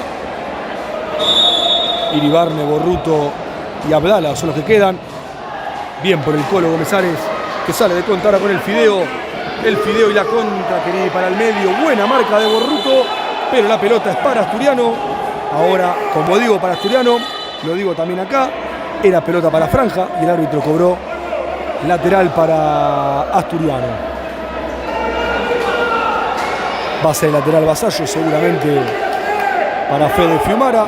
Iribarne, Borruto y Abdala son los que quedan. Bien por el Colo Gómez-Ares, que sale de contra ahora con el Fideo. El Fideo y la contra, quería ir para el medio. Buena marca de Borruto, pero la pelota es para Asturiano. Ahora, como digo para Asturiano, lo digo también acá, era pelota para Franja y el árbitro cobró lateral para Asturiano. Va a ser lateral Vasallo, seguramente para Fede Fiumara.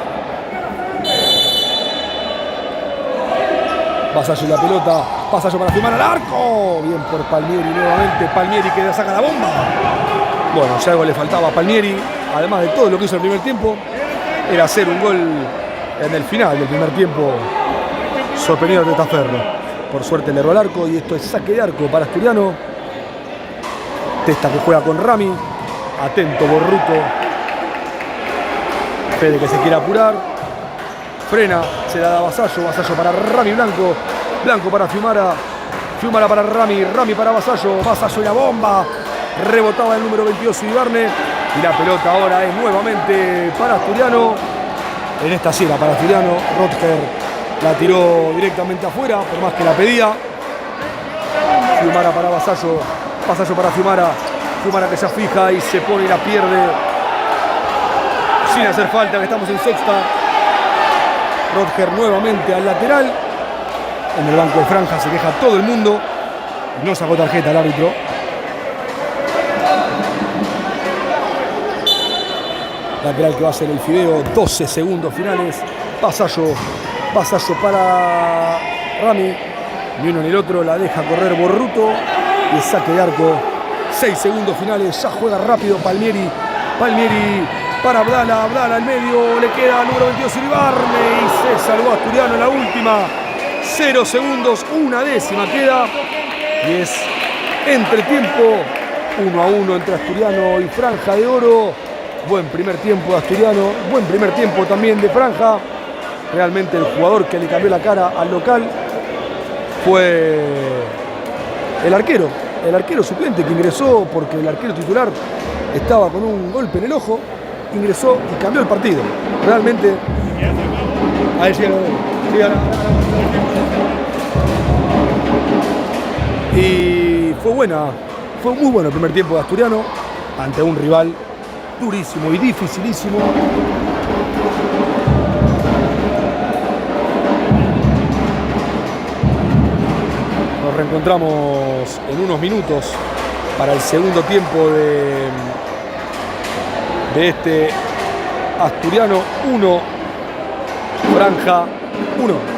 Vasallo la pelota, Vasallo para Fiumara al arco. Bien por Palmieri nuevamente, Palmieri que saca la bomba. Bueno, si algo le faltaba a Palmieri, además de todo lo que hizo en el primer tiempo, era hacer un gol en el final del primer tiempo, sorprendido de Testaferro. Por suerte le erró al arco y esto es saque de arco para Asturiano. Testa que juega con Rami, atento Borruto. Fede que se quiere apurar, frena, se la da Vasallo, Vasallo para Rami Blanco, Blanco para Fiumara, Fiumara para Rami, Rami para Vasallo, Vasallo y la bomba, rebotaba el número 22 Iribarne y la pelota ahora es nuevamente para Asturiano. En esta sí era para Asturiano, Rodger la tiró directamente afuera, por más que la pedía. Fiumara para Vasallo, Vasallo para Fiumara, Fiumara que se fija y se pone y la pierde sin hacer falta, que estamos en sexta. Rodger nuevamente al lateral. En el banco de Franja se queja todo el mundo. No sacó tarjeta el árbitro. Lateral que va a ser el Fideo. 12 segundos finales. Vasallo para Rami. Ni uno ni el otro. La deja correr Borruto. Y el saque de arco. 6 segundos finales. Ya juega rápido Palmieri. Palmieri para Abdala. Abdala al medio. Le queda al número 22 Iribarne. Y se salvó Asturiano en la última. 0 segundos. Una décima queda. Y es entretiempo. 1-1 entre Asturiano y Franja de Oro. Buen primer tiempo de Asturiano. Buen primer tiempo también de Franja. Realmente el jugador que le cambió la cara al local fue el arquero. El arquero suplente que ingresó porque el arquero titular estaba con un golpe en el ojo. Ingresó y cambió el partido. Realmente. Ahí sí, y fue muy bueno el primer tiempo de Asturiano ante un rival durísimo y dificilísimo. Nos reencontramos en unos minutos para el segundo tiempo de este Asturiano 1, Franja 1.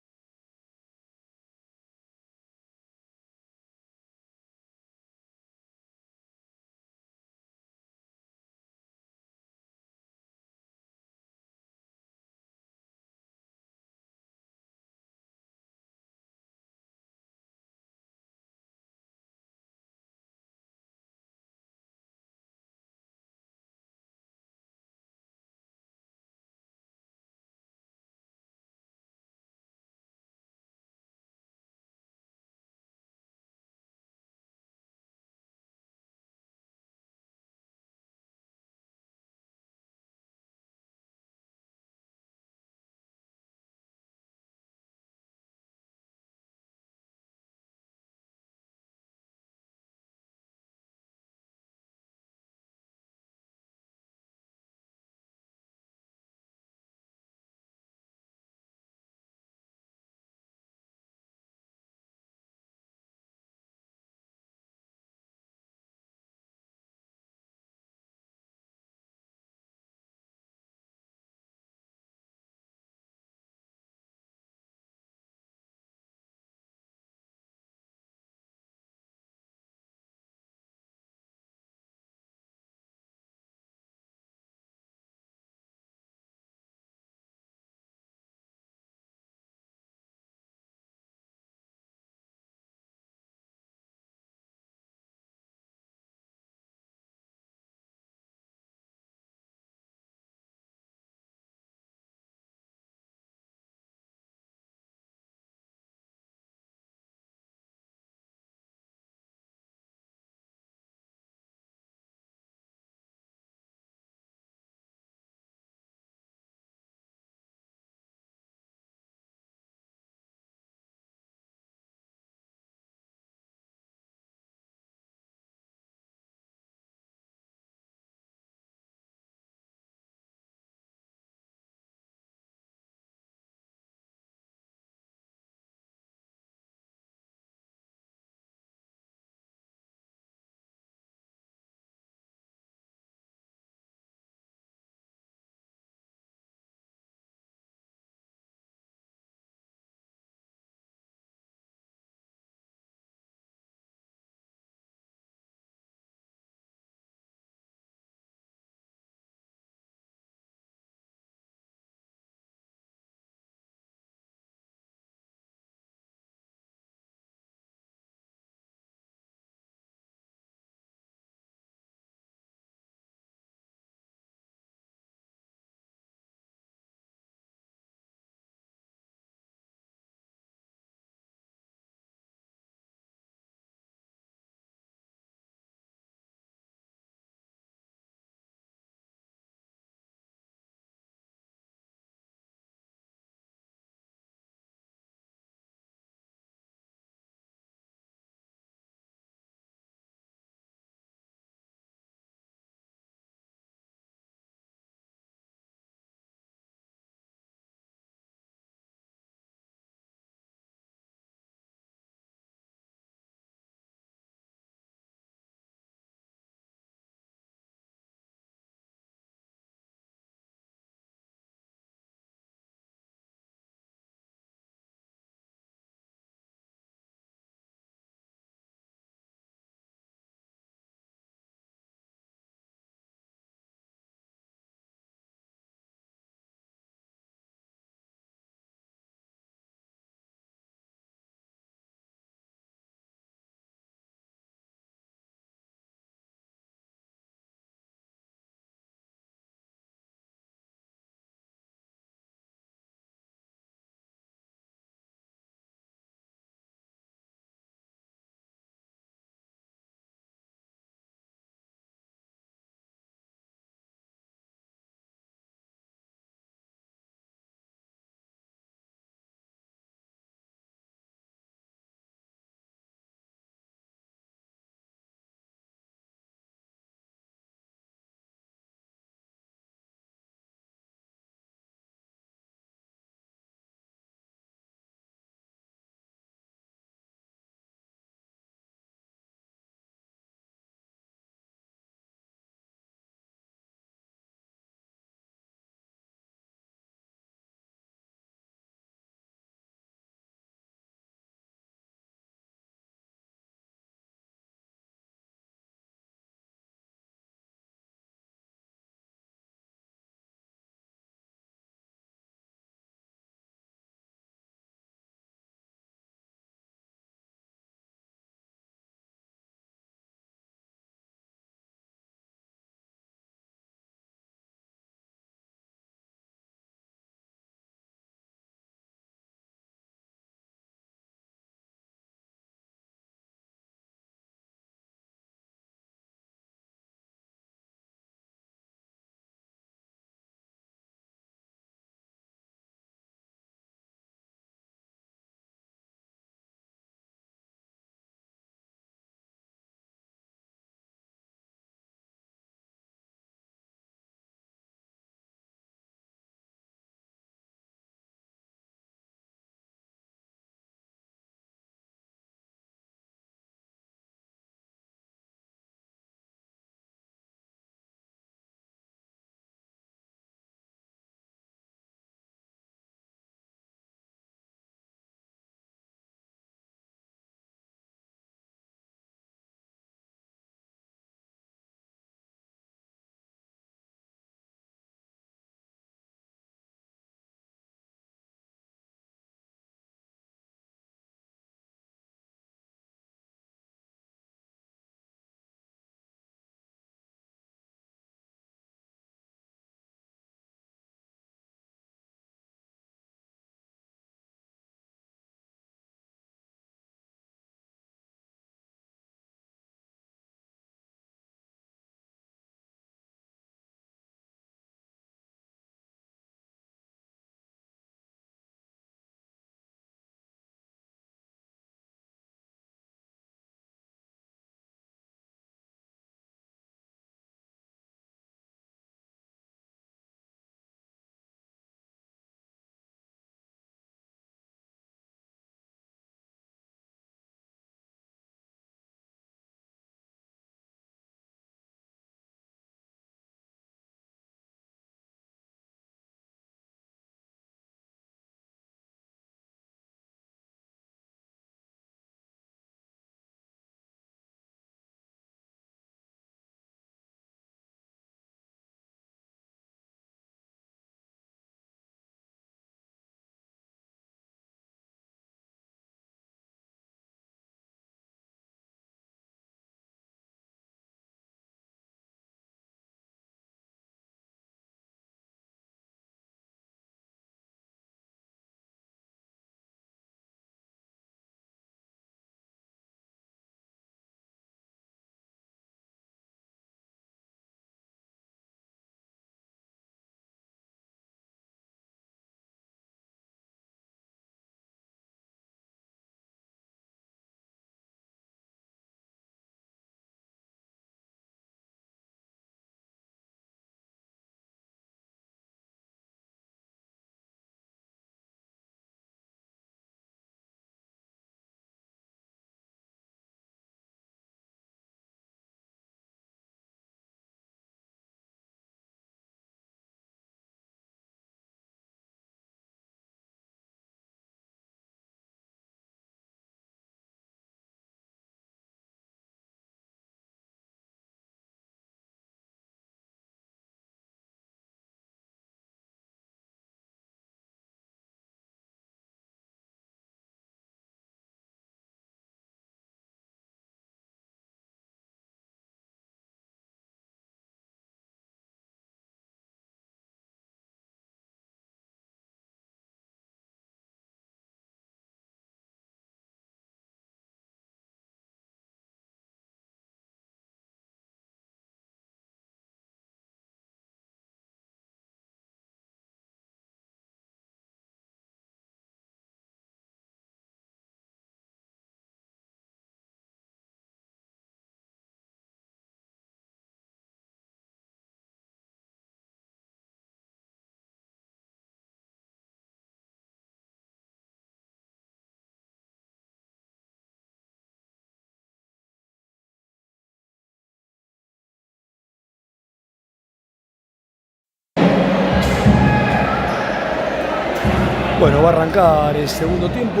Bueno, va a arrancar el segundo tiempo.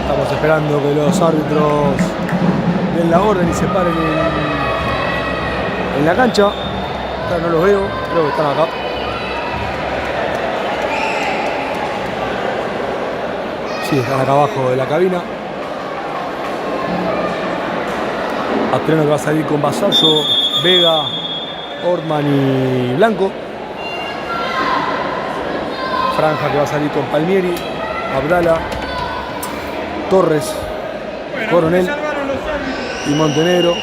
Estamos esperando que los árbitros den la orden y se paren en la cancha. Acá no los veo, creo que están acá. Sí, están acá abajo de la cabina. Asturiano que va a salir con Vasallo, Vega, Ortman y Blanco. Franja que va a salir con Palmieri, Abdala, Torres, Coronel y Montenegro.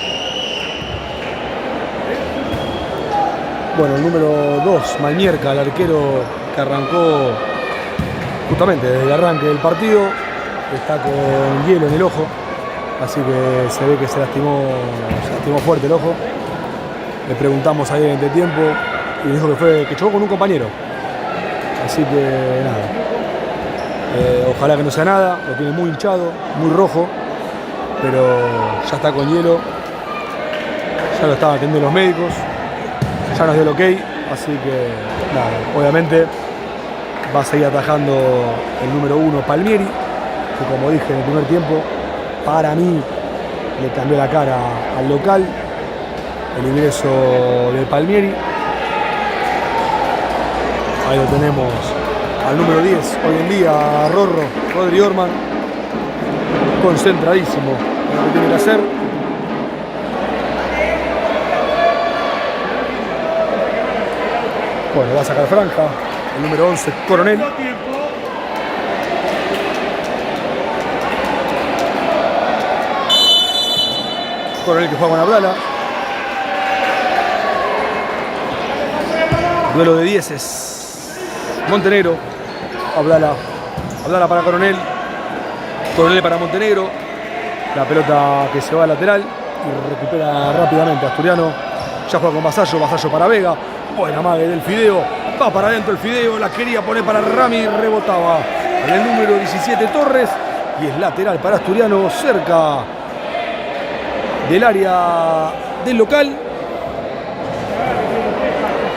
Bueno, el número 2, Malmierca, el arquero que arrancó justamente desde el arranque del partido, está con hielo en el ojo, así que se ve que se lastimó fuerte el ojo. Le preguntamos ahí en el entretiempo y dijo que chocó con un compañero. Así que nada, ojalá que no sea nada, lo tiene muy hinchado, muy rojo, pero ya está con hielo, ya lo estaban atendiendo los médicos, ya nos dio el ok, así que nada, obviamente va a seguir atajando el número 1 Palmieri, que como dije en el primer tiempo, para mí le cambió la cara al local, el ingreso de Palmieri. Ahí lo tenemos al número 10, hoy en día Rodri Ortman, concentradísimo en lo que tiene que hacer. Bueno, va a sacar Franja, el número 11, Coronel. Coronel que juega con Abdala. Duelo de 10. Montenegro, Abdala para Coronel, Coronel para Montenegro, la pelota que se va al lateral y recupera rápidamente Asturiano, ya juega con Vasallo para Vega, buena mague del Fideo, va para adentro el Fideo, la quería poner para Rami, rebotaba en el número 17 Torres y es lateral para Asturiano, cerca del área del local,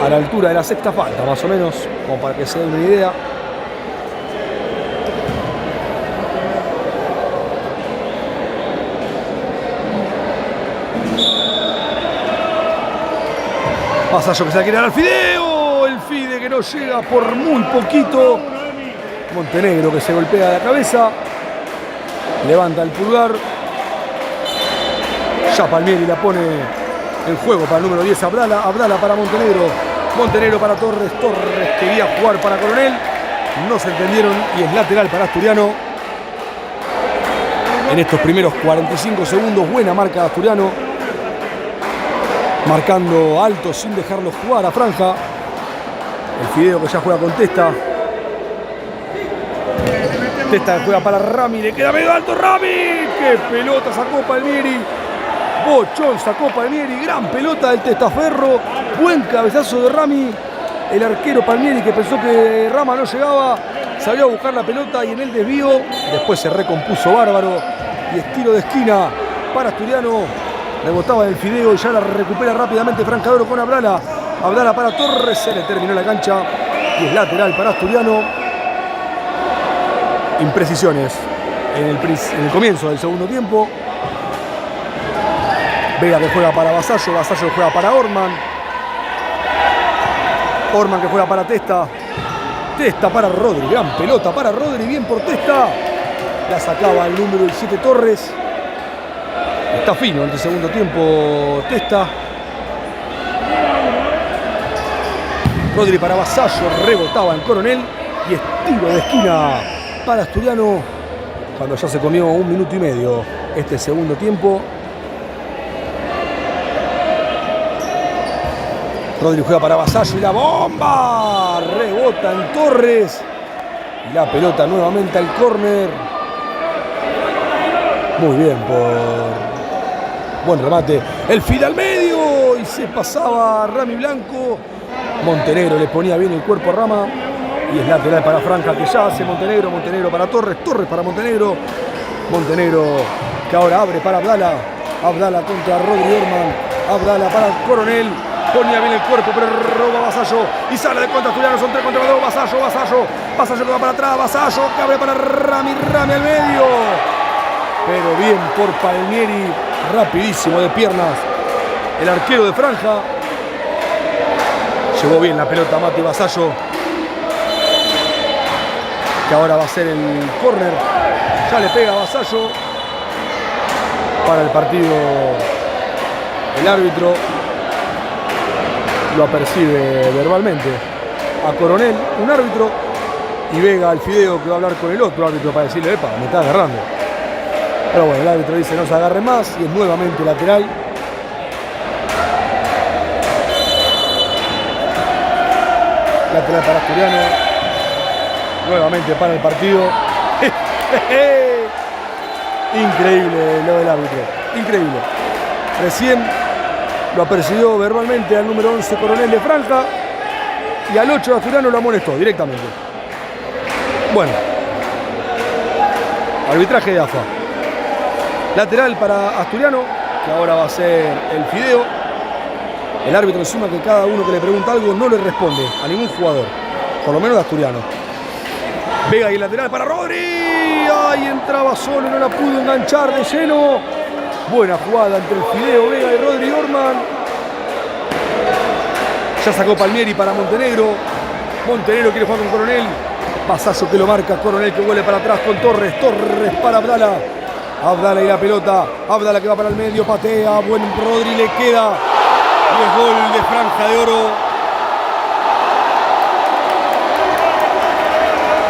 a la altura de la sexta falta, más o menos, como para que se den una idea. Vasallo que se la quiere dar al Fideo, el Fide que no llega por muy poquito. Montenegro que se golpea la cabeza, levanta el pulgar. Ya Palmieri la pone en juego para el número 10 Abdala para Montenegro para Torres quería jugar para Coronel, no se entendieron y es lateral para Asturiano. En estos primeros 45 segundos, buena marca de Asturiano, marcando alto sin dejarlo jugar a Franja. El Fideo que ya juega con Testa juega para Rami, le queda medio alto Rami, qué pelota sacó Palmieri. Bochón sacó Palmieri, gran pelota del Testaferro, buen cabezazo de Rami, el arquero Palmieri que pensó que Rama no llegaba, salió a buscar la pelota y en el desvío, después se recompuso bárbaro y estilo de esquina para Asturiano, rebotaba del Fideo y ya la recupera rápidamente Francadoro con Abdala para Torres, se le terminó la cancha y es lateral para Asturiano. Imprecisiones en el comienzo del segundo tiempo. Vega que juega para Vasallo que juega para Ortman que juega para Testa para Rodri, gran pelota para Rodri, bien por Testa, la sacaba el número 17 Torres, está fino en el segundo tiempo Testa. Rodri para Vasallo, rebotaba el Coronel y es tiro de esquina para Asturiano cuando ya se comió 1 minuto y medio este segundo tiempo. Rodri juega para Vasallo y la bomba rebota en Torres y la pelota nuevamente al córner. Muy bien buen remate, el Fide al medio y se pasaba Rami Blanco. Montenegro le ponía bien el cuerpo a Rama y es lateral para Franja que ya hace Montenegro para Torres para Montenegro que ahora abre para Abdala contra Rodri Ortman, Abdala para Coronel, Ponía bien el cuerpo, pero roba Vasallo. Y sale de contra Asturiano. Son 3 contra 2. Vasallo que va para atrás. Vasallo que abre para Rami al medio. Pero bien por Palmieri. Rapidísimo de piernas. El arquero de Franja. Llevó bien la pelota Mati Vasallo. Que ahora va a ser el córner. Ya le pega a Vasallo. Para el partido el árbitro. Lo apercibe verbalmente a Coronel, un árbitro, y Vega al Fideo, que va a hablar con el otro árbitro para decirle: epa, me está agarrando. Pero bueno, el árbitro dice: no se agarre más, y es nuevamente lateral. Lateral para Asturiano. Nuevamente para el partido. Increíble lo del árbitro. Increíble. Recién lo apercibió verbalmente al número 11 Coronel de Franja, y al 8 de Asturiano lo amonestó directamente. Bueno, arbitraje de AFA. Lateral para Asturiano, que ahora va a ser el Fideo. El árbitro encima que cada uno que le pregunta algo no le responde a ningún jugador, por lo menos de Asturiano. Vega y el lateral para Rodri. Ay, entraba solo, no la pudo enganchar de lleno. Buena jugada entre el Fideo, Vega y Rodri Orman. Ya sacó Palmieri para Montenegro. Montenegro quiere jugar con Coronel. Vasallo que lo marca. Coronel que vuelve para atrás con Torres. Torres para Abdala. Abdala y la pelota. Abdala que va para el medio. Patea. Buen Rodri le queda. Y es gol de Franja de Oro.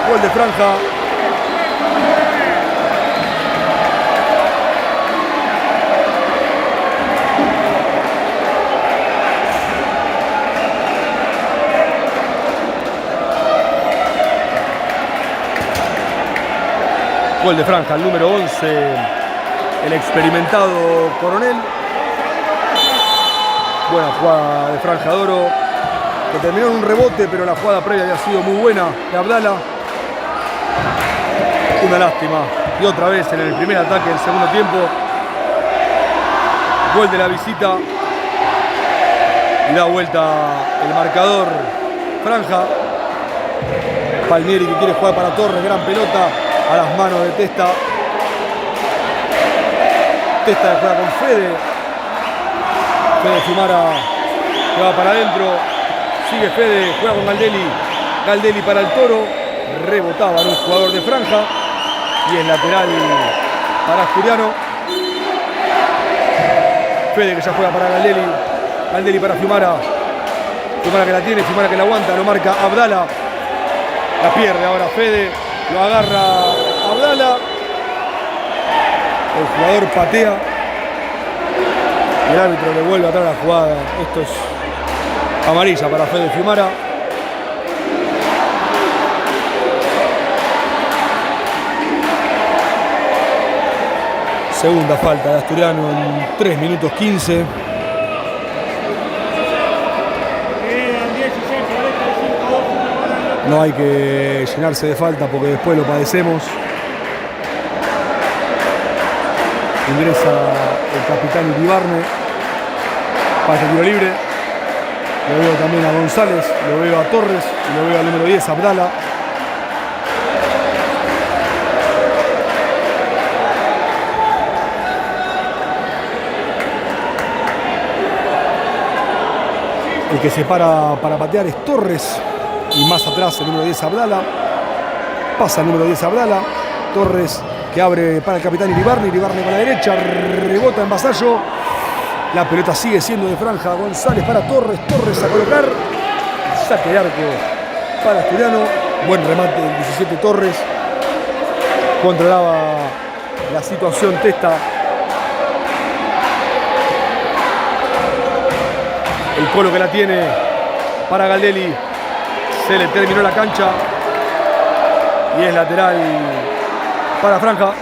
Gol de Franja. Gol de Franja, el número 11, el experimentado Coronel. Buena jugada de Franja de Oro, que terminó en un rebote, pero la jugada previa había sido muy buena de Abdala. Una lástima. Y otra vez en el primer ataque del segundo tiempo. Gol de la visita. Y da vuelta el marcador Franja. Palmieri que quiere jugar para Torres, gran pelota. A las manos de Testa. Testa juega con Fede. Fede Fumara que va para adentro. Sigue Fede, juega con Galdelli. Galdelli para el Toro. Rebotaba en un jugador de Franja. Y es lateral para Asturiano. Fede que ya juega para Galdelli. Galdelli para Fumara. Fumara que la tiene, Fumara que la aguanta. Lo marca Abdala. La pierde ahora Fede. Lo agarra Abdala. El jugador patea. El árbitro le vuelve atrás la jugada. Esto es amarilla para Fede Fumara. Segunda falta de Asturiano en 3 minutos 15. No hay que llenarse de falta porque después lo padecemos. Ingresa el capitán Iribarne para el tiro libre. Lo veo también a González, lo veo a Torres y lo veo al número 10, Abdala. El que se para patear es Torres. Y más atrás el número 10 Abdala. Pasa el número 10 Abdala. Torres que abre para el capitán Iribarne. Iribarne con la derecha. Rebota en Vasallo. La pelota sigue siendo de Franja. González para Torres. Torres a colocar. Saque de arco para Asturiano. Buen remate del 17 Torres. Controlaba la situación Testa. El Colo que la tiene para Galdelli. Se le terminó la cancha. Y es lateral para Franja.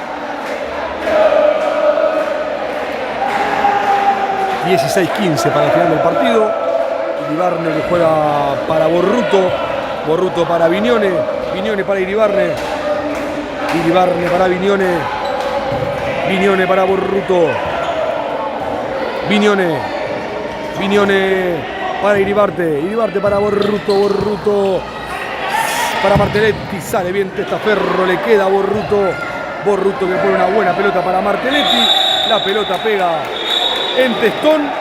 16-15 para el final del partido. Iribarne que juega para Borruto. Borruto para Viñone. Viñone para Iribarne. Iribarne para Viñone. Viñone para Borruto. Viñone. Viñone para Iribarne. Iribarne para Borruto. Borruto para Martelletti. Sale bien Testaferro. Le queda a Borruto. Borruto que pone una buena pelota para Martelletti. La pelota pega en Testón.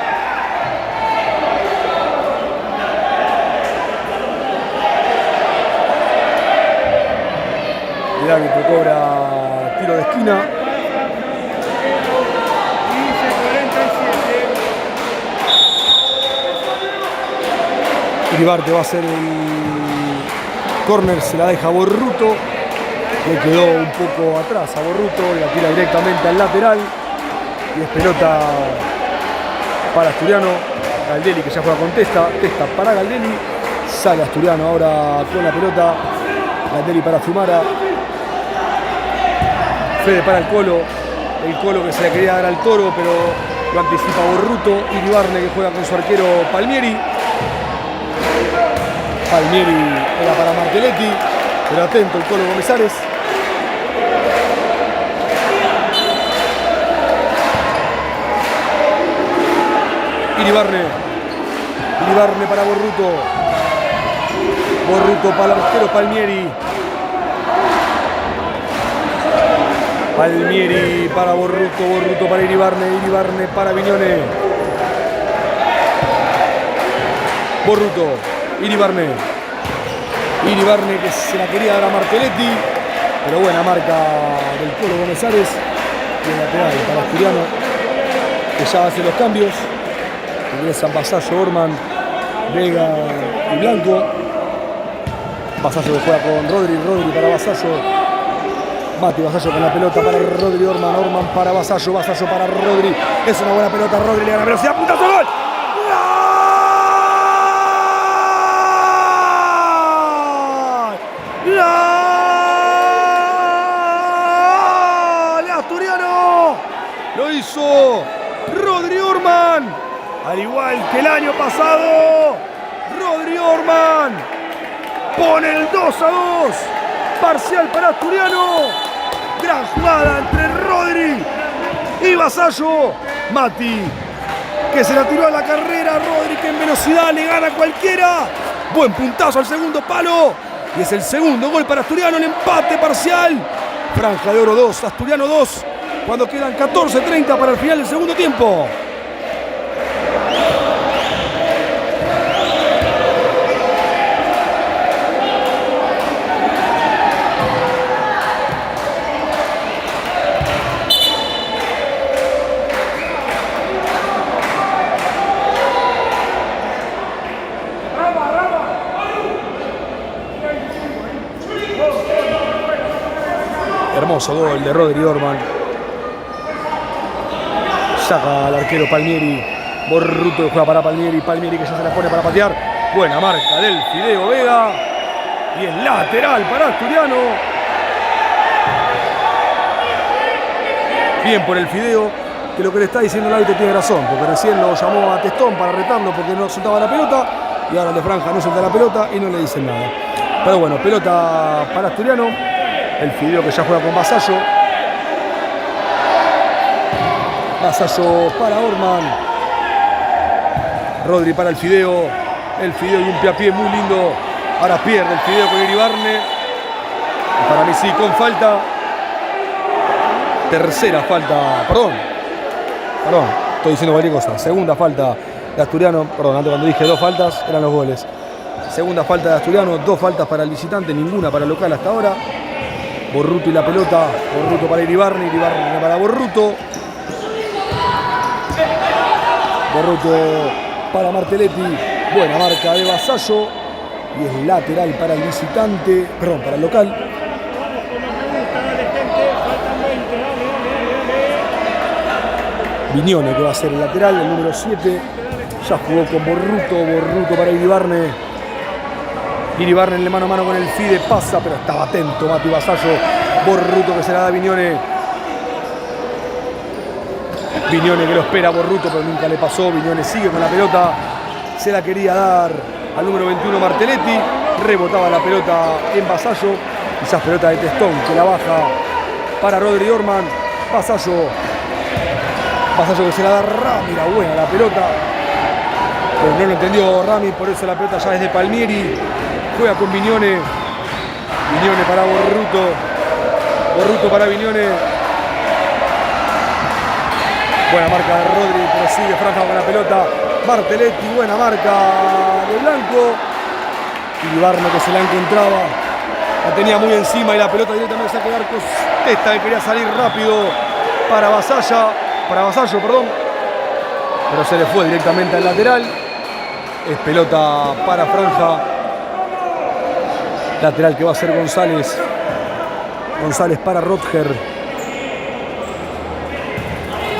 El árbitro cobra tiro de esquina. 15-47. Iribarne va a hacer el córner, se la deja a Borruto. Le quedó un poco atrás a Borruto, la tira directamente al lateral. Y es pelota para Asturiano. Galdelli que ya juega con Testa. Testa para Galdelli. Sale Asturiano ahora con la pelota. Galdelli para Fumara. Fede para el Colo que se le quería dar al Toro, pero lo anticipa Borruto. Iribarne que juega con su arquero Palmieri. Palmieri era para Martelletti, pero atento el Colo Gomezares. Iribarne para Borruto. Borruto para el arquero Palmieri. Palmieri para Borruto. Borruto para Iribarne. Iribarne para Viñone. Borruto. Iribarne que se la quería dar a Martelletti, pero buena marca del Colo Gomezares. Y el lateral para Asturiano, que ya hace los cambios. Ingresan Vasallo, Orman, Vega y Blanco. Vasallo que juega con Rodri para Vasallo. Mati Vasallo con la pelota para Rodri, Orman para Vasallo para Rodri. Es una buena pelota, Rodri le gana velocidad, puntazo, gol. Asturiano lo hizo Rodri Orman, al igual que el año pasado. Rodri Orman pone el 2-2, parcial para Asturiano. Gran jugada entre Rodri y Vasallo. Mati que se la tiró a la carrera. Rodri que en velocidad le gana a cualquiera. Buen puntazo al segundo palo. Y es el segundo gol para Asturiano, el empate parcial. Franja de Oro 2, Asturiano 2, cuando quedan 14:30 para el final del segundo tiempo. Hermoso gol de Rodri Orman. Saca al arquero Palmieri. Borruto que juega para Palmieri. Palmieri que ya se la pone para patear. Buena marca del Fideo Vega. Y el lateral para Asturiano. Bien por el Fideo, que lo que le está diciendo el árbitro tiene razón, porque recién lo llamó a Testón para retarlo porque no soltaba la pelota. Y ahora el de Franja no suelta la pelota y no le dicen nada. Pero bueno, pelota para Asturiano. El Fideo que ya juega con Vasallo. Vasallo para Orman. Rodri para el Fideo. El Fideo y un pie a pie muy lindo. Ahora pierde el Fideo con Iribarne. Para mí sí, con falta. Tercera falta. Perdón, estoy diciendo cualquier cosa. Segunda falta de Asturiano. Perdón, antes cuando dije 2 faltas eran los goles. Segunda falta de Asturiano. 2 faltas para el visitante, ninguna para el local hasta ahora. Borruto y la pelota. Borruto para Iribarne. Iribarne para Borruto. Borruto para Martelletti. Buena marca de Vasallo. Y es lateral para el visitante. Perdón, para el local. Vamos con lo que gusta, dale gente, faltan 20, dale. Viñone que va a ser el lateral, el número 7. Ya jugó con Borruto. Borruto para Iribarne. Iribarne en el mano a mano con el Fide, pasa, pero estaba atento Mati Vasallo. Borruto que se la da a Viñone. Viñone que lo espera Borruto, pero nunca le pasó. Viñone sigue con la pelota. Se la quería dar al número 21 Martelletti. Rebotaba la pelota en Vasallo. Quizás pelota de Testón que la baja para Rodri Orman. Vasallo que se la da rápida, buena la pelota. Pero no lo entendió Rami, por eso la pelota ya es de Palmieri. Juega con Viñone. Viñone para Borruto. Borruto para Viñone. Buena marca de Rodri, prosigue Franja con la pelota. Martelletti, buena marca de Blanco. Y Barno que se la encontraba. La tenía muy encima y la pelota directamente saque de arcos. Testa que quería salir rápido para Vasallo, perdón. Pero se le fue directamente al lateral. Es pelota para Franja. Lateral que va a ser González. González para Rotger.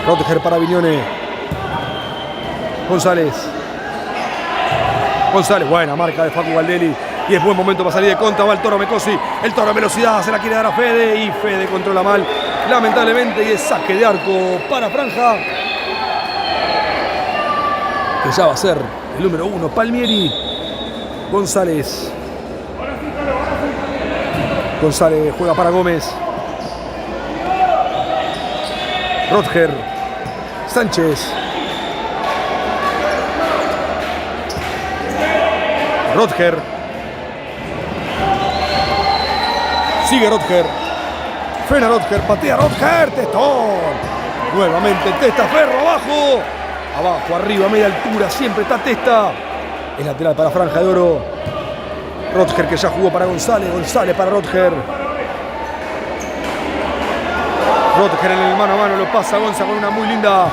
Rotger para Viñone. González. González, buena marca de Facu Valdelli. Y es buen momento para salir de contra. Va el Toro Mecosi. El Toro en velocidad se la quiere dar a Fede. Y Fede controla mal, lamentablemente. Y es saque de arco para Franja. Que ya va a ser el número 1. Palmieri. González. González juega para Gómez. Rotger. Sánchez. Rotger. Sigue Rotger. Frena Rotger. Patea Rotger. Testón. Nuevamente Testaferro abajo. Abajo, arriba, a media altura. Siempre está Testa. Es lateral para Franja de Oro. Rotger que ya jugó para González. González para Rotger. Rotger en el mano a mano lo pasa a Gonza con una muy linda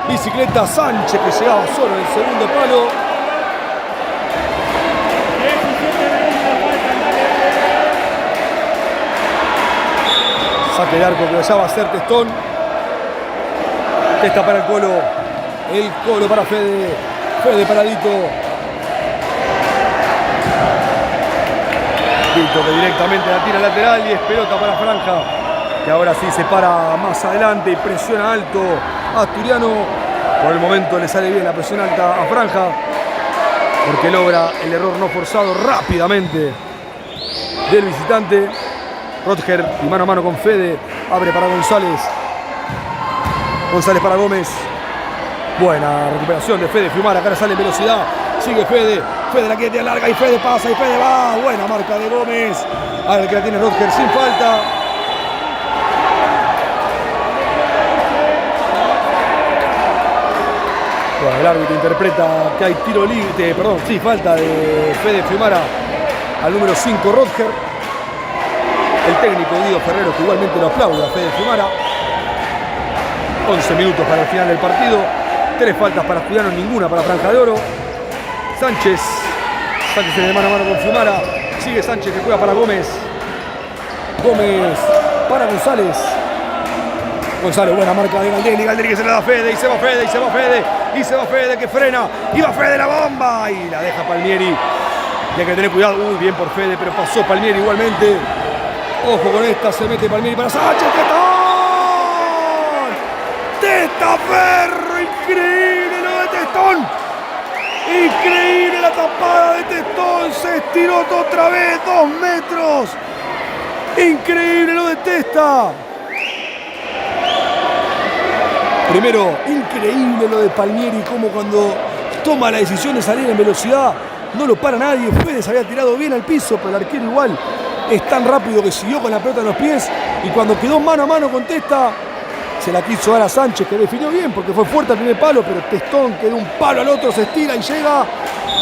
bicicleta. Sánchez que llegaba solo en el segundo palo. Saque de arco que ya va a ser Testón. Testa para el Colo. El Colo para Fede. Fede para Dito. Dito que directamente la tira lateral y es pelota para Franja. Que ahora sí se para más adelante y presiona alto a Asturiano. Por el momento le sale bien la presión alta a Franja. Porque logra el error no forzado rápidamente del visitante. Rotger y mano a mano con Fede. Abre para González. González para Gómez. Buena recuperación de Fede Fiumara. Acá sale en velocidad. Sigue Fede. Fede la quiere larga y Fede pasa y Fede va. Buena marca de Gómez. Ahora que la tiene Rotger sin falta. Bueno, el árbitro interpreta que hay tiro libre. Perdón, sí, falta de Fede Fiumara al número 5 Rotger. El técnico Guido Ferrero que igualmente lo aplaude a Fede Fiumara. 11 minutos para el final del partido. 3 faltas para Asturiano, ninguna para Franja de Oro. Sánchez en el mano a mano con Fiumara. Sigue Sánchez que juega para Gómez. Gómez para González. González, buena marca de Galdelli. Galdelli que se la da a Fede. Y se va Fede, y se va Fede. Y se va Fede que frena. Y va Fede la bomba. Y la deja Palmieri. Y hay que tener cuidado. Uy, bien por Fede, pero pasó Palmieri igualmente. Ojo con esta. Se mete Palmieri para Sánchez. Testaferro, increíble lo de Testón. Increíble la tapada de Testón. Se estiró otra vez 2 metros. Increíble lo de Testa. Primero, increíble lo de Palmieri, como cuando toma la decisión de salir en velocidad, no lo para nadie. Fede se había tirado bien al piso, pero el arquero igual es tan rápido que siguió con la pelota en los pies. Y cuando quedó mano a mano con Testa, se la quiso dar a Sánchez, que definió bien porque fue fuerte al primer palo, pero Testón que de un palo al otro se estira y llega.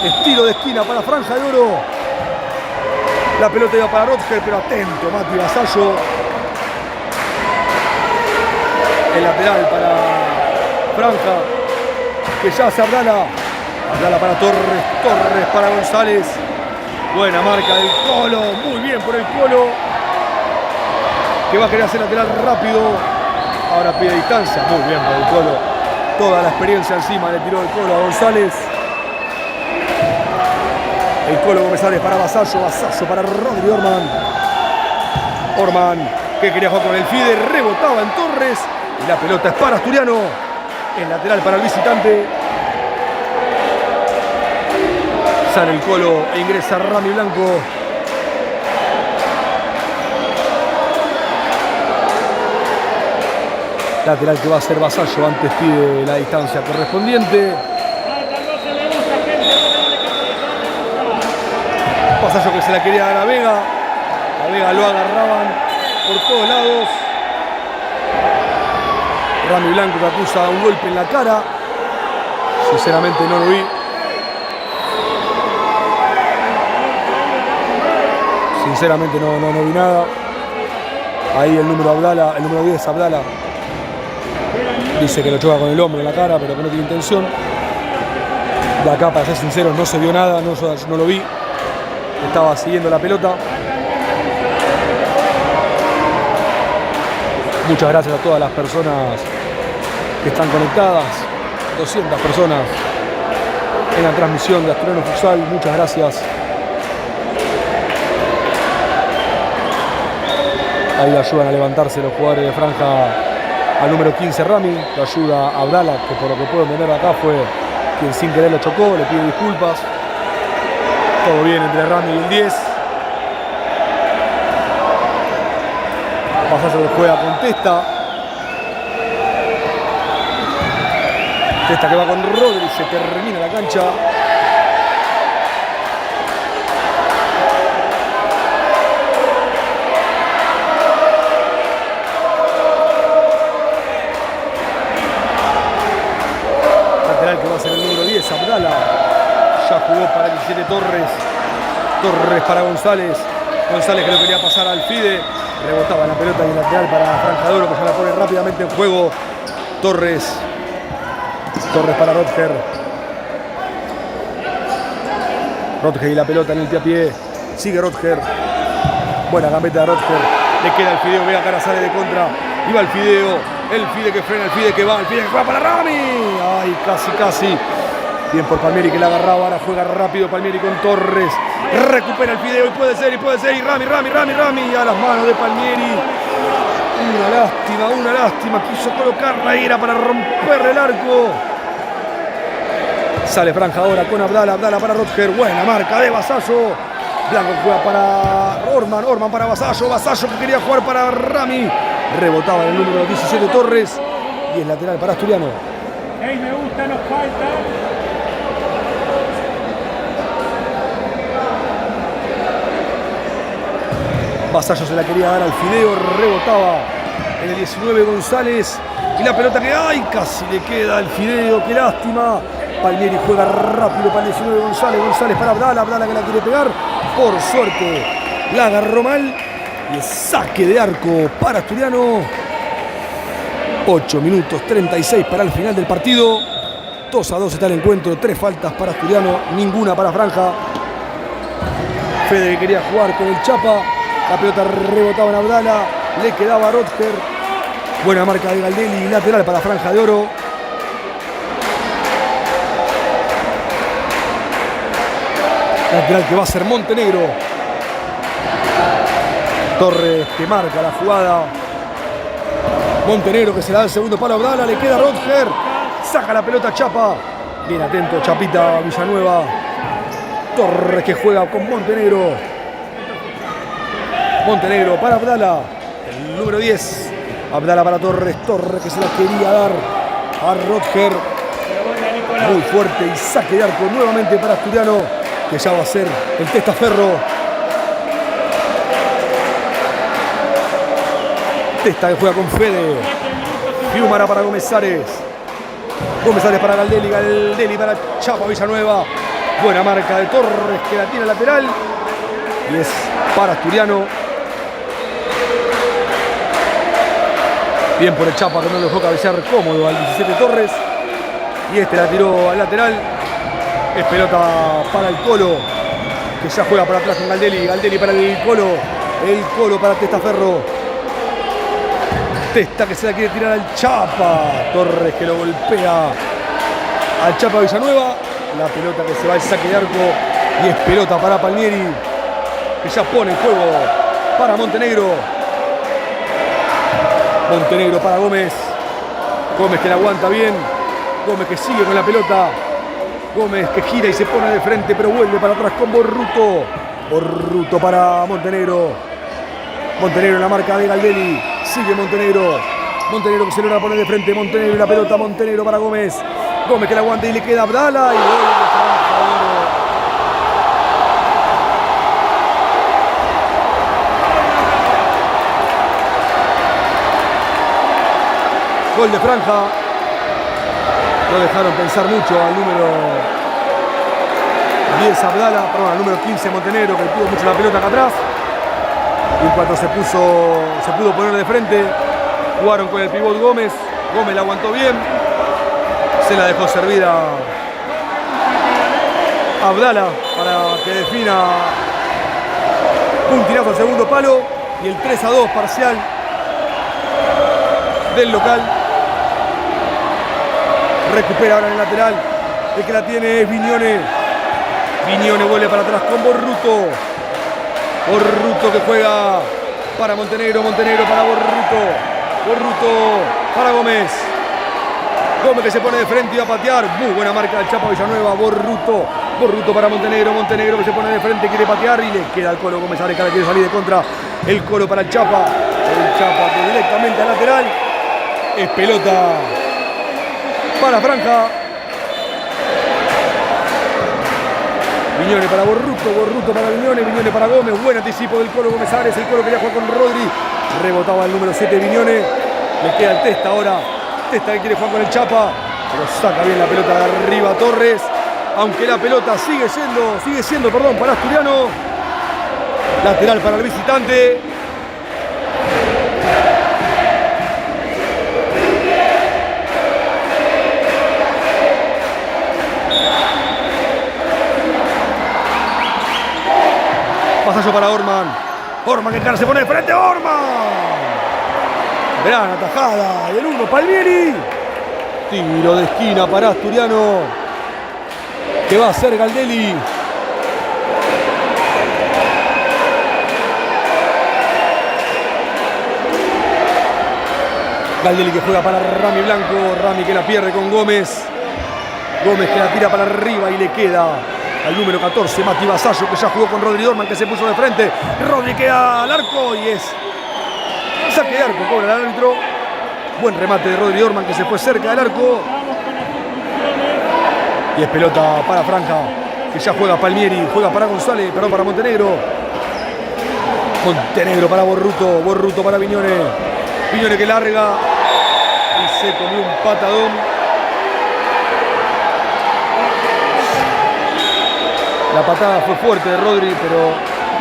Estilo de esquina para Franja de Oro. La pelota iba para Rotger, pero atento Mati Vasallo. El lateral para Franja, que ya hace Abdala. Abdala para Torres, Torres para González. Buena marca del Colo, muy bien por el Colo, que va a querer hacer lateral rápido. Ahora pide distancia, muy bien por el Colo. Toda la experiencia encima le tiró el Colo a González. El Colo González para Vasallo, Vasallo para Rodri Orman. Orman que quería jugar con el Fide, rebotaba en Torres. Y la pelota es para Asturiano. El lateral para el visitante. Sale el Colo e ingresa Rami Blanco. Lateral que va a ser Vasallo. Antes pide la distancia correspondiente. Vasallo que se la quería dar a Vega. A Vega lo agarraban por todos lados. Rami Blanco que acusa un golpe en la cara. Sinceramente no lo vi. Sinceramente no vi nada. Ahí el número 10 Abdala dice que lo choca con el hombro en la cara, pero que no tiene intención. De acá, para ser sinceros, no se vio nada, no lo vi. Estaba siguiendo la pelota. Muchas gracias a todas las personas que están conectadas. 200 personas en la transmisión de Asturiano Futsal. Muchas gracias. Ahí le ayudan a levantarse los jugadores de franja al número 15 Rami. Lo ayuda a Abdala, que por lo que puedo entender acá fue quien sin querer lo chocó. Le pide disculpas. Todo bien entre Rami y el 10. Vasallo que juega con Testa. Testa que va con Rodri. Se termina la cancha. Que va a ser el número 10, Abdala. Ya jugó para el 17 Torres. Torres para González. González que lo quería pasar al Fide. Rebotaba la pelota y el lateral para Franja de Oro, que ya la pone rápidamente en juego. Torres. Torres para Rodger. Rodger y la pelota en el pie a pie. Sigue Rodger. Buena gambeta de Rodger. Le queda el Fideo. Vega cara sale de contra. Y va el Fideo. El Fide que frena, el Fide que va, el Fide que juega para Rami. Ay, casi. Bien por Palmieri que la agarraba. Ahora juega rápido Palmieri con Torres. Recupera el Fideo y puede ser. Y Rami. A las manos de Palmieri. Una lástima. Quiso colocarla y era para romper el arco. Sale Franja ahora con Abdala. Abdala para Rodger. Buena marca de Vasallo. Blanco juega para Orman para Vasallo. Vasallo que quería jugar para Rami. Rebotaba en el número 17 Torres. Y es lateral para Asturiano. Me gusta, nos falta. Vasallo se la quería dar al Fideo. Rebotaba en el 19 González. Y la pelota que ¡ay! Casi le queda al Fideo. ¡Qué lástima! Palmieri juega rápido para el 19 González. González para Abdala. Abdala que la quiere pegar. Por suerte la agarró mal. Y es saque de arco para Asturiano. 8 minutos 36 para el final del partido. 2-2 está el encuentro. 3 faltas para Asturiano, ninguna para Franja. Fede que quería jugar con el Chapa. La pelota rebotaba en Abdala. Le quedaba a Rodger. Buena marca de Galdelli. Lateral para Franja de Oro. Lateral que va a ser Montenegro. Torres que marca la jugada. Montenegro que se la da el segundo palo a Abdala. Le queda Rodger. Saca la pelota Chapa. Bien atento Chapita Villanueva. Torres que juega con Montenegro. Montenegro para Abdala. El número 10. Abdala para Torres. Torres que se la quería dar a Rodger. Muy fuerte y saque de arco nuevamente para Asturiano. Que ya va a ser el testaferro. Testa que juega con Fede. Fiumara para Gómez Ares. Gómez Ares para Galdelli. Galdelli para Chapa Villanueva. Buena marca de Torres que la tiene lateral. Y es para Asturiano. Bien por el Chapa que no lo dejó cabecear cómodo al 17 Torres. Y este la tiró al lateral. Es pelota para el Colo. Que ya juega para atrás con Galdelli. Galdelli para el Colo. El Colo para Testaferro. Testa que se la quiere tirar al Chapa. Torres que lo golpea al Chapa Villanueva. La pelota que se va al saque de arco. Y es pelota para Palmieri. Que ya pone en juego para Montenegro. Montenegro para Gómez. Gómez que la aguanta bien. Gómez que sigue con la pelota. Gómez que gira y se pone de frente, pero vuelve para atrás con Borruto. Borruto para Montenegro. Montenegro en la marca de Galdelli. Sigue Montenegro. Montenegro que se logra poner de frente. Montenegro y la pelota. Montenegro para Gómez. Gómez que la aguanta y le queda Abdala. Y Gol de franja. No dejaron pensar mucho al número 10 Abdala, perdón, al número 15 Montenegro, que tuvo mucho la pelota acá atrás. Y en cuanto se pudo poner de frente, jugaron con el pivot Gómez. Gómez la aguantó bien. Se la dejó servida Abdala para que defina un tirazo al segundo palo. Y el 3-2 parcial del local. Recupera ahora en el lateral. El que la tiene es Viñone. Viñone vuelve para atrás con Borruto. Borruto que juega para Montenegro. Montenegro para Borruto. Borruto para Gómez. Gómez que se pone de frente y va a patear. Muy buena marca del Chapa Villanueva. Borruto. Borruto para Montenegro. Montenegro que se pone de frente, quiere patear y le queda al Colo Gómez. Ahora quiere salir de contra. El Colo para el Chapa. El Chapa que directamente al lateral. Es pelota para franja. Viñone para Borruto. Borruto para Viñone. Viñone para Gómez. Buen anticipo del Colo Gómez Ares. El Colo quería jugar con Rodri. Rebotaba el número 7 Viñone. Le queda el Testa ahora. Testa que quiere jugar con el Chapa. Pero saca bien la pelota de arriba Torres. Aunque la pelota sigue siendo para Asturiano. Lateral para el visitante. Pasazo para Orman. Orman que cara se pone de frente. Orman. Gran atajada del 1 Palmieri. Tiro de esquina para Asturiano. Que va a hacer Galdelli. Galdelli que juega para Rami Blanco. Rami que la pierde con Gómez. Gómez que la tira para arriba y le queda al número 14, Mati Vasallo, que ya jugó con Rodri Orman, que se puso de frente. Rodri queda al arco y es saque de arco, cobra el árbitro. Buen remate de Rodri Orman, que se fue cerca del arco. Y es pelota para franja, que ya juega Palmieri, juega para González, perdón, para Montenegro. Montenegro para Borruto, Borruto para Viñone. Viñone que larga y se comió un patadón. La patada fue fuerte de Rodri, pero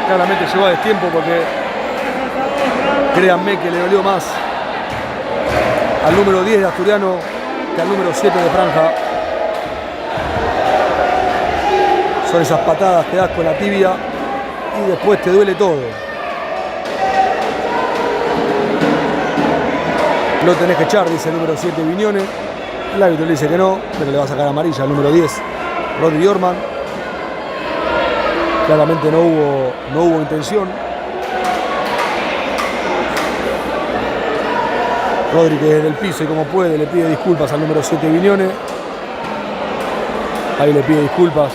claramente llegó a destiempo porque créanme que le dolió más al número 10 de Asturiano que al número 7 de franja. Son esas patadas que das con la tibia y después te duele todo. Lo tenés que echar, dice el número 7 Viñone. El árbitro le dice que no, pero le va a sacar amarilla al número 10, Rodri Orman. Claramente no hubo intención. Rodri que desde el piso y como puede le pide disculpas al número 7 Viñone. Ahí le pide disculpas.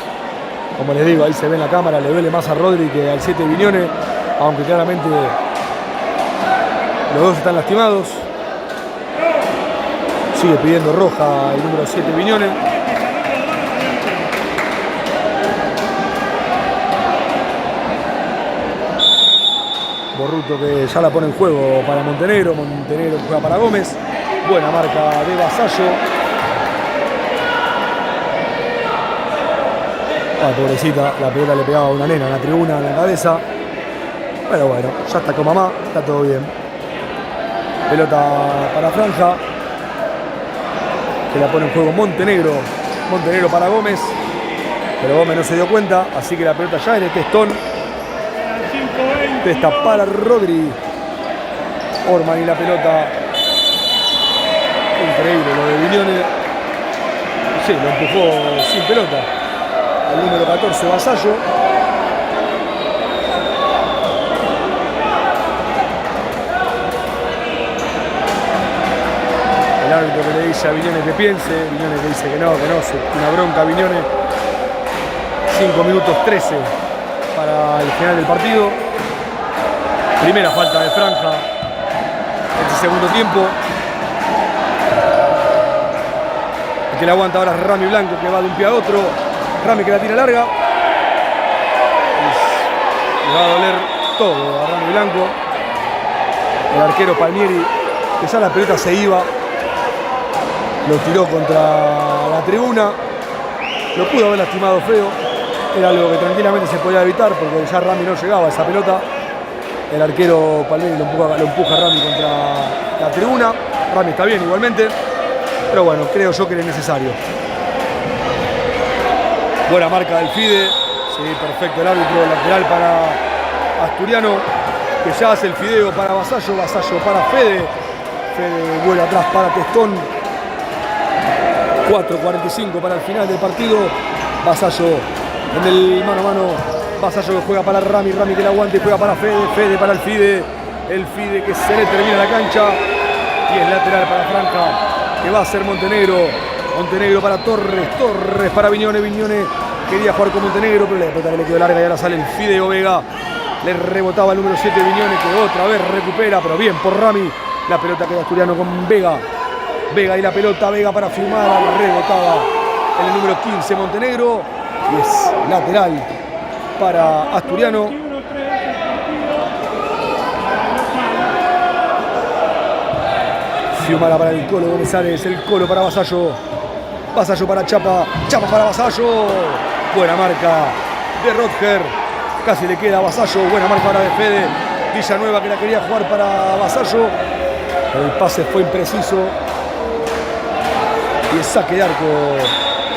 Como les digo, ahí se ve en la cámara, le duele más a Rodri que al 7 Viñone, aunque claramente los dos están lastimados. Sigue pidiendo roja el número 7 Viñone. Borruto que ya la pone en juego para Montenegro. Montenegro que juega para Gómez. Buena marca de Vasallo. Pobrecita, la pelota le pegaba a una nena en la tribuna, en la cabeza. Pero bueno, ya está con mamá, está todo bien. Pelota para franja. Que la pone en juego Montenegro. Montenegro para Gómez. Pero Gómez no se dio cuenta, así que la pelota ya es de Testón. Testa para Rodri. Orman y la pelota. Increíble lo de Viñone. Sí, lo empujó sin pelota. El número 14, Vasallo. El árbitro que le dice a Viñone que piense. Viñone que dice que no, una bronca Viñone. 5 minutos 13 para el final del partido. Primera falta de franja este segundo tiempo. El que la aguanta ahora es Rami Blanco, que va de un pie a otro. Rami que la tira larga. Le va a doler todo a Rami Blanco. El arquero Palmieri, que ya la pelota se iba. Lo tiró contra la tribuna. Lo pudo haber lastimado feo. Era algo que tranquilamente se podía evitar porque ya Rami no llegaba a esa pelota. El arquero Palmieri lo empuja a Rami contra la tribuna. Rami está bien igualmente. Pero bueno, creo yo que era necesario. Buena marca del Fide. Sí, perfecto el árbitro. Lateral para Asturiano. Que ya hace el fideo para Vasallo. Vasallo para Fede. Fede vuela atrás para Testón. 4:45 para el final del partido. Vasallo en el mano a mano. Vasallo que juega para Rami. Rami que le aguante. Juega para Fede. Fede para el Fide. El Fide que se le termina la cancha. Y es lateral para Franca. Que va a ser Montenegro. Montenegro para Torres. Torres para Viñone. Viñone quería jugar con Montenegro, pero la pelota le quedó larga y ahora sale el Fideo Vega. Le rebotaba el número 7 Viñone, que otra vez recupera, pero bien por Rami. La pelota queda Asturiano con Vega. Vega y la pelota, Vega para Fiumara. Rebotaba en el número 15 Montenegro. Y es lateral para Asturiano. Fiumara para el Colo González. El Colo para Vasallo. Vasallo para Chapa. Chapa para Vasallo. Buena marca de Rodger. Casi le queda a Vasallo. Buena marca ahora de Fede. Villanueva que la quería jugar para Vasallo. El pase fue impreciso. Y el saque de arco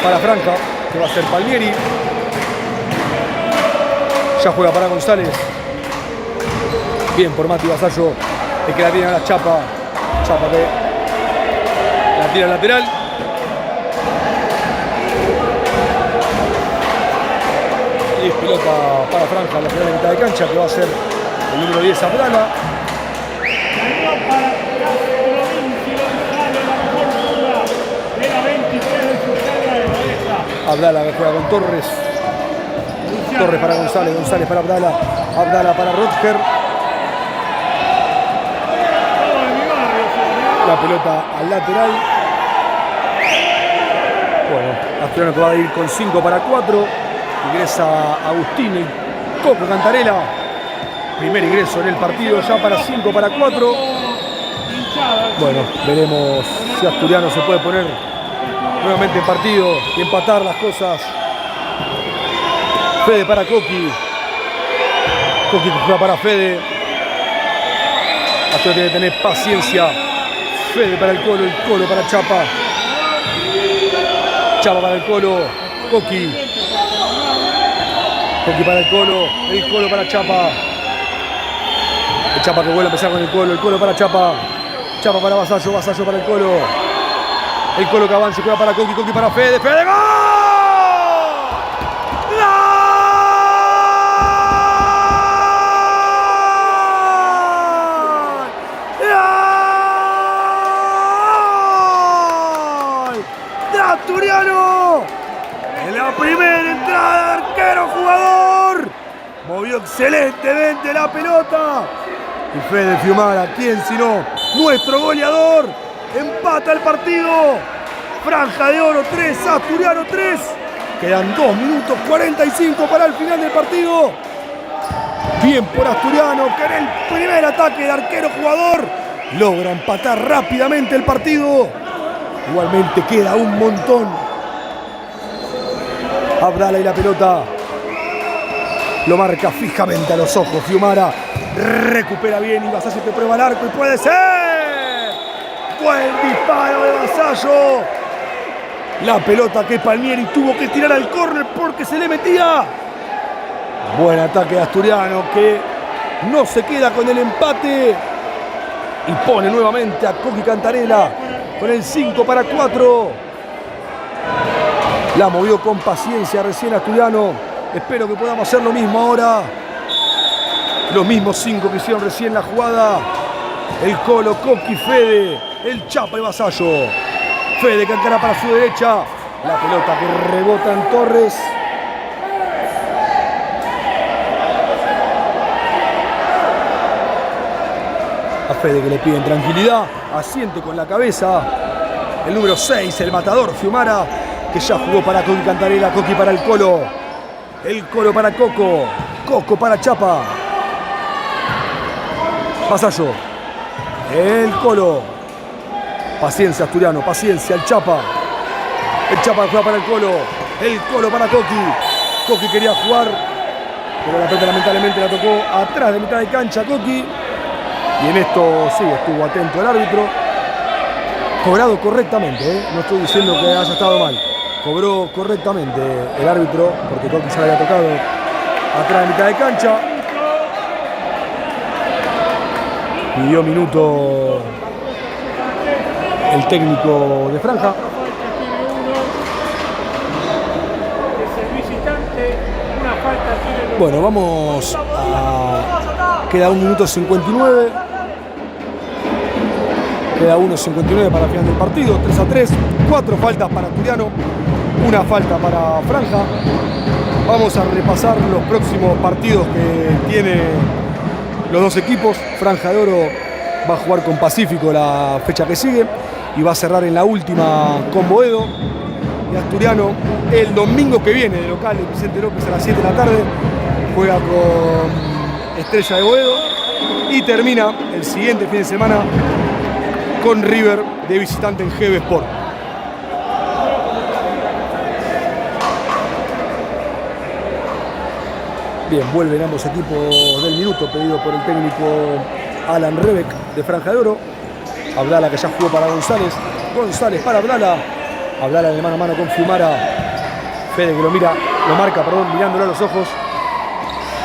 para Franca, que va a ser Palmieri. Ya juega para González. Bien por Mati Vasallo. El que la tiene a la Chapa. Chapa que la tira al lateral. Y es pelota para Franja, la primera mitad de cancha, que va a ser el número 10 Abdala. Abdala que juega con Torres. Torres para González, González para Abdala. Abdala para Rodger. La pelota al lateral. Bueno, Asturiano que va a ir con 5 para 4. Ingresa Agustín y Coco Cantarela. Primer ingreso en el partido ya para 5 para 4. Bueno, veremos si Asturiano se puede poner nuevamente en partido y empatar las cosas. Fede para Coqui. Coqui que juega para Fede. Asturiano tiene que tener paciencia. Fede para el Colo para Chapa. Chapa para el Colo. Coqui. Coqui para el Colo para Chapa. El Chapa que vuelve a empezar con el Colo para Chapa. Chapa para Vasallo, Vasallo para el Colo que avanza, juega para Coqui, Coqui para Fede. ¡Fede, gol! Asturiano en la primera entrada, arquero jugador movió excelentemente la pelota y Fede Fiumara, ¿quién sino? Nuestro goleador, empata el partido. Franja de Oro 3, Asturiano 3. Quedan 2 minutos 45 para el final del partido. Bien por Asturiano, que en el primer ataque de arquero jugador logra empatar rápidamente el partido. Igualmente queda un montón. Abdala y la pelota. Lo marca fijamente a los ojos. Fiumara recupera bien y Vasallo que prueba el arco y puede ser. Buen disparo de Vasallo. La pelota que Palmieri tuvo que tirar al córner porque se le metía. Buen ataque de Asturiano que no se queda con el empate y pone nuevamente a Coqui Cantarela con el 5 para 4. La movió con paciencia recién Asturiano. Espero que podamos hacer lo mismo ahora. Los mismos 5 que hicieron recién la jugada. El Colo, Coqui, Fede, el Chapa y Vasallo. Fede que encara para su derecha. La pelota que rebota en Torres. A Fede que le piden tranquilidad. Asiente con la cabeza. El número 6, el matador Fiumara, que ya jugó para Coqui Cantarela. Coqui para el Colo. El Colo para Coco. Coco para Chapa. Vasallo. El Colo. Paciencia, Asturiano, paciencia. El Chapa juega para el Colo. El Colo para Coqui. Coqui quería jugar, pero la pelota lamentablemente la tocó atrás de mitad de cancha Coqui. Y en esto sí estuvo atento el árbitro. Cobrado correctamente, no estoy diciendo que haya estado mal. Cobró correctamente el árbitro porque Coqui se había tocado atrás de mitad de cancha. Pidió minuto el técnico de Franja. Bueno, vamos a... Queda 1 minuto 59. Queda 1:59 para el final del partido. 3-3. 4 faltas para Asturiano. 1 falta para Franja. Vamos a repasar los próximos partidos que tiene los dos equipos. Franja de Oro va a jugar con Pacífico la fecha que sigue y va a cerrar en la última con Boedo. Y Asturiano el domingo que viene de local de Vicente López a las 7 de la tarde juega con Estrella de Boedo y termina el siguiente fin de semana con River de visitante en GB Sport. Bien, vuelven ambos equipos del minuto pedido por el técnico Alan Rebeck de Franja de Oro. Abdala que ya jugó para González. González para Abdala. Abdala de mano a mano con Fiumara. Fede que lo marca, mirándolo a los ojos.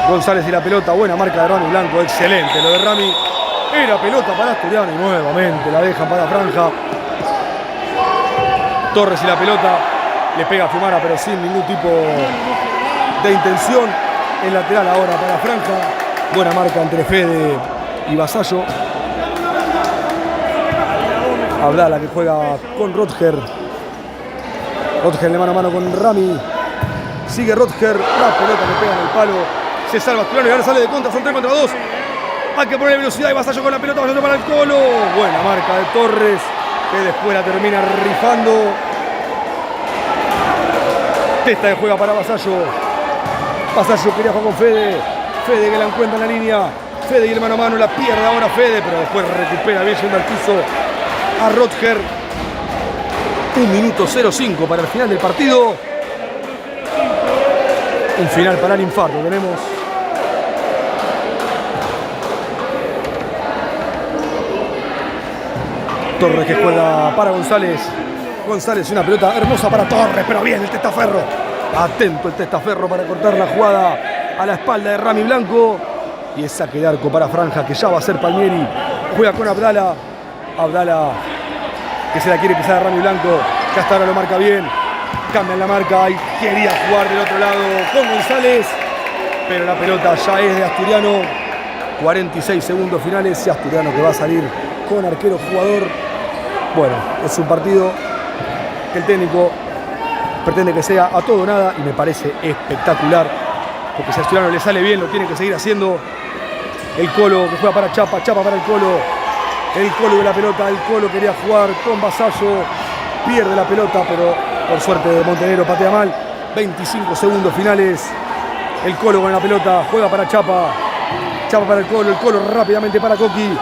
González y la pelota, buena marca de Rami Blanco, excelente lo de Rami. Era pelota para Asturiano y nuevamente la dejan para Franja. Torres y la pelota, le pega a Fiumara pero sin ningún tipo de intención. El lateral ahora para Franja. Buena marca entre Fede y Vasallo. Abdala que juega con Rodger. Rodger de mano a mano con Rami. Sigue Rodger. La pelota que pega en el palo. Se salva Asturiano y ahora sale de contra. Son 3 contra 2. Hay que poner velocidad y Vasallo con la pelota. Vasallo para el Colo. Buena marca de Torres. Que después la termina rifando. Testa que juega para Vasallo. Vasallo quería jugar con Fede. Fede que la encuentra en la línea. Fede y el mano a mano la pierde ahora Fede. Pero después recupera bien yendo al piso a Rodger. 1 minuto 05 para el final del partido. Un final para el infarto. Tenemos Torres que juega para González. González, una pelota hermosa para Torres, pero bien el testaferro. Atento el testaferro para cortar la jugada a la espalda de Rami Blanco. Y es saque de arco para Franja que ya va a ser Palmieri. Juega con Abdala. Abdala que se la quiere pisar a Rami Blanco, que hasta ahora lo marca bien. Cambia la marca y quería jugar del otro lado con González. Pero la pelota ya es de Asturiano. 46 segundos finales y Asturiano que va a salir con arquero jugador. Bueno, es un partido que el técnico pretende que sea a todo o nada y me parece espectacular. Porque si a Asturiano le sale bien, lo tiene que seguir haciendo. El Colo que juega para Chapa, Chapa para el Colo. El Colo de la pelota, el Colo quería jugar con Vasallo. Pierde la pelota, pero por suerte Montenegro patea mal. 25 segundos finales. El Colo con la pelota, juega para Chapa. Chapa para el Colo rápidamente para Coqui.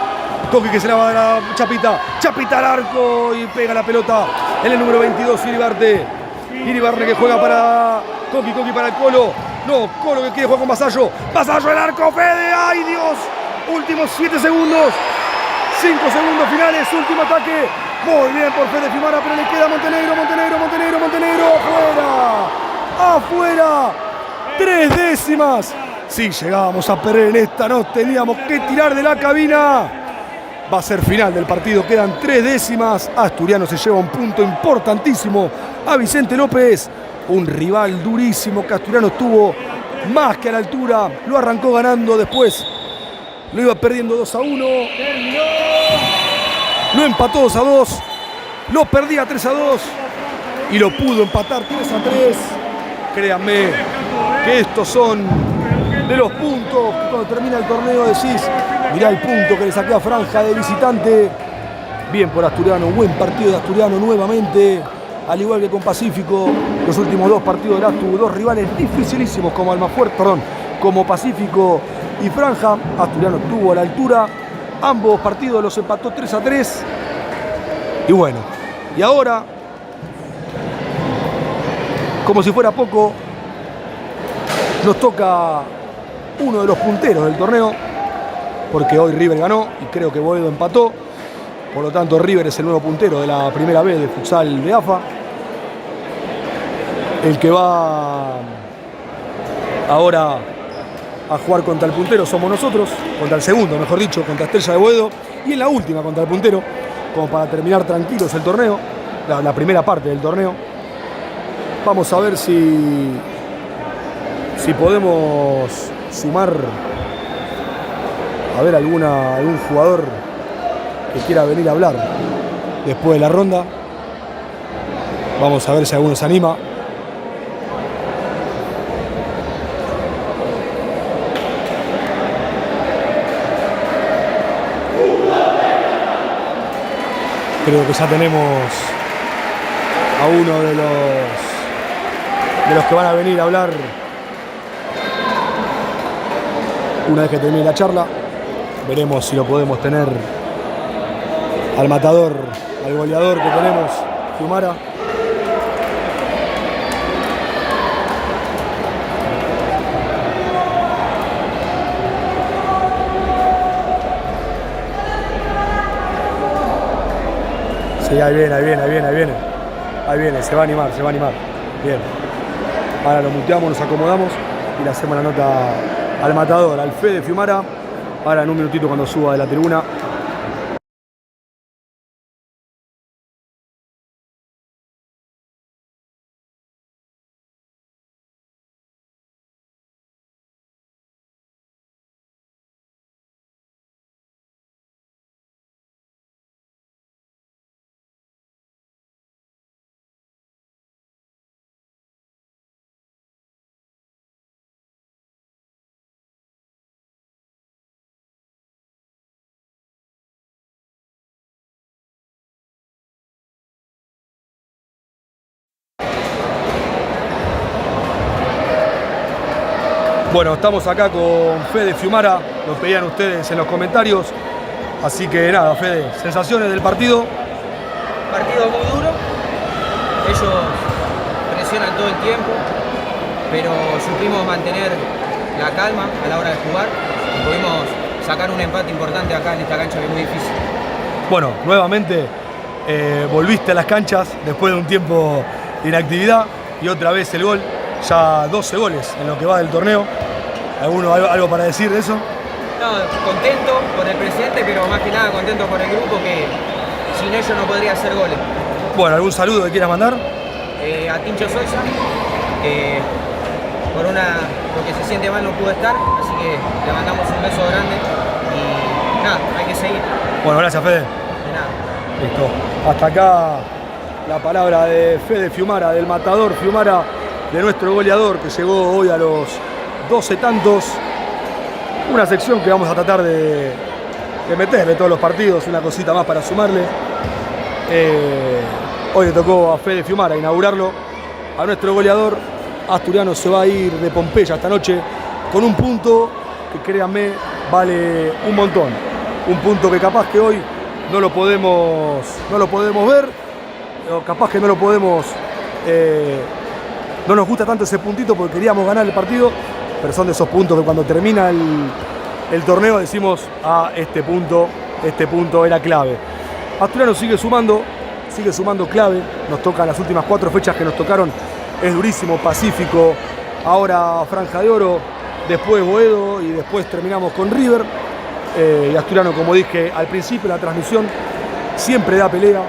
Coqui que se la va a dar a Chapita. Chapita al arco y pega la pelota. En el número 22, Iribarne. Iribarne que juega para Coqui, Coqui para el Colo. No, Colo que quiere jugar con Vasallo. Vasallo el arco, Fede. ¡Ay, Dios! Últimos 7 segundos. 5 segundos finales, último ataque. Muy bien por Fede Fiumara, pero le queda Montenegro. Afuera. 3 décimas. Si llegábamos a perder en esta, nos teníamos que tirar de la cabina. Va a ser final del partido, quedan 3 décimas. Asturiano se lleva un punto importantísimo a Vicente López. Un rival durísimo que Asturiano estuvo más que a la altura. Lo arrancó ganando, después lo iba perdiendo 2-1. Lo empató 2-2. Lo perdía 3-2. Y lo pudo empatar 3-3. Créanme que estos son de los puntos que cuando termina el torneo decís, mirá el punto que le saqué a Franja de visitante. Bien por Asturiano, buen partido de Asturiano nuevamente. Al igual que con Pacífico, los últimos 2 partidos de Astu, 2 rivales dificilísimos como Pacífico y Franja. Asturiano estuvo a la altura. Ambos partidos los empató 3-3. Y bueno, y ahora, como si fuera poco, nos toca uno de los punteros del torneo, porque hoy River ganó y creo que Boedo empató. Por lo tanto, River es el nuevo puntero de la primera vez de futsal de AFA. El que va ahora a jugar contra el puntero somos nosotros, contra el segundo, mejor dicho, contra Estrella de Boedo, y en la última contra el puntero, como para terminar tranquilos el torneo, la primera parte del torneo. Vamos a ver si podemos sumar, a ver, algún jugador que quiera venir a hablar después de la ronda. Vamos a ver si alguno se anima. Creo que ya tenemos a uno de los que van a venir a hablar una vez que termine la charla. Veremos si lo podemos tener al matador, al goleador que tenemos, Fiumara. Sí, ahí viene, se va a animar. Bien. Ahora lo muteamos, nos acomodamos y le hacemos la nota al matador, al Fede Fiumara. Ahora en un minutito cuando suba de la tribuna. Bueno, estamos acá con Fede Fiumara, lo pedían ustedes en los comentarios. Así que nada, Fede, sensaciones del partido. Partido muy duro, ellos presionan todo el tiempo, pero supimos mantener la calma a la hora de jugar y pudimos sacar un empate importante acá en esta cancha que es muy difícil. Bueno, nuevamente volviste a las canchas después de un tiempo de inactividad y otra vez el gol. Ya 12 goles en lo que va del torneo. ¿Algo para decir de eso? No, contento por el presidente, pero más que nada contento por el grupo que sin ellos no podría hacer goles. Bueno, ¿algún saludo que quieras mandar? A Tincho Soisa, porque se siente mal no pudo estar, así que le mandamos un beso grande y nada, hay que seguir. Bueno, gracias Fede. De nada. Listo. Hasta acá la palabra de Fede Fiumara, del matador Fiumara, de nuestro goleador que llegó hoy a los 12 tantos. Una sección que vamos a tratar de meterle todos los partidos, una cosita más para sumarle. Hoy le tocó a Fede Fiumara inaugurarlo. A nuestro goleador asturiano se va a ir de Pompeya esta noche con un punto que, créanme, vale un montón. Un punto que capaz que hoy no lo podemos ver, o capaz que no lo podemos... no nos gusta tanto ese puntito porque queríamos ganar el partido, pero son de esos puntos que cuando termina el torneo decimos, este punto era clave. Asturiano sigue sumando clave, nos tocan las últimas 4 fechas que nos tocaron, es durísimo, Pacífico, ahora Franja de Oro, después Boedo y después terminamos con River. Y Asturiano, como dije al principio de la transmisión, siempre da pelea,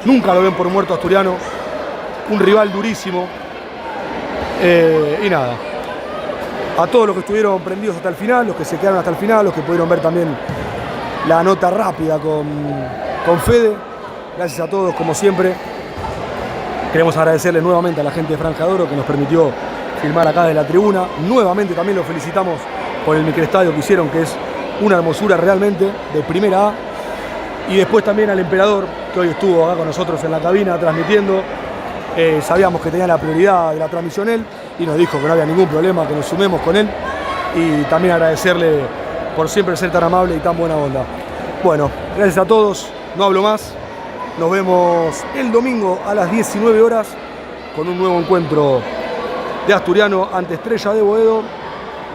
nunca lo ven por muerto Asturiano, un rival durísimo. Y nada, a todos los que estuvieron prendidos hasta el final, los que se quedaron hasta el final, los que pudieron ver también la nota rápida con Fede, gracias a todos como siempre. Queremos agradecerle nuevamente a la gente de Franja de Oro que nos permitió filmar acá de la tribuna. Nuevamente también los felicitamos por el microestadio que hicieron, que es una hermosura realmente, de primera A. Y después también al Emperador, que hoy estuvo acá con nosotros en la cabina transmitiendo. Sabíamos que tenía la prioridad de la transmisión él y nos dijo que no había ningún problema, que nos sumemos con él. Y también agradecerle por siempre ser tan amable y tan buena onda. Bueno, gracias a todos, no hablo más. Nos vemos el domingo a las 19 horas con un nuevo encuentro de Asturiano ante Estrella de Boedo.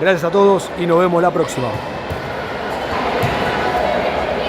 Gracias a todos y nos vemos la próxima.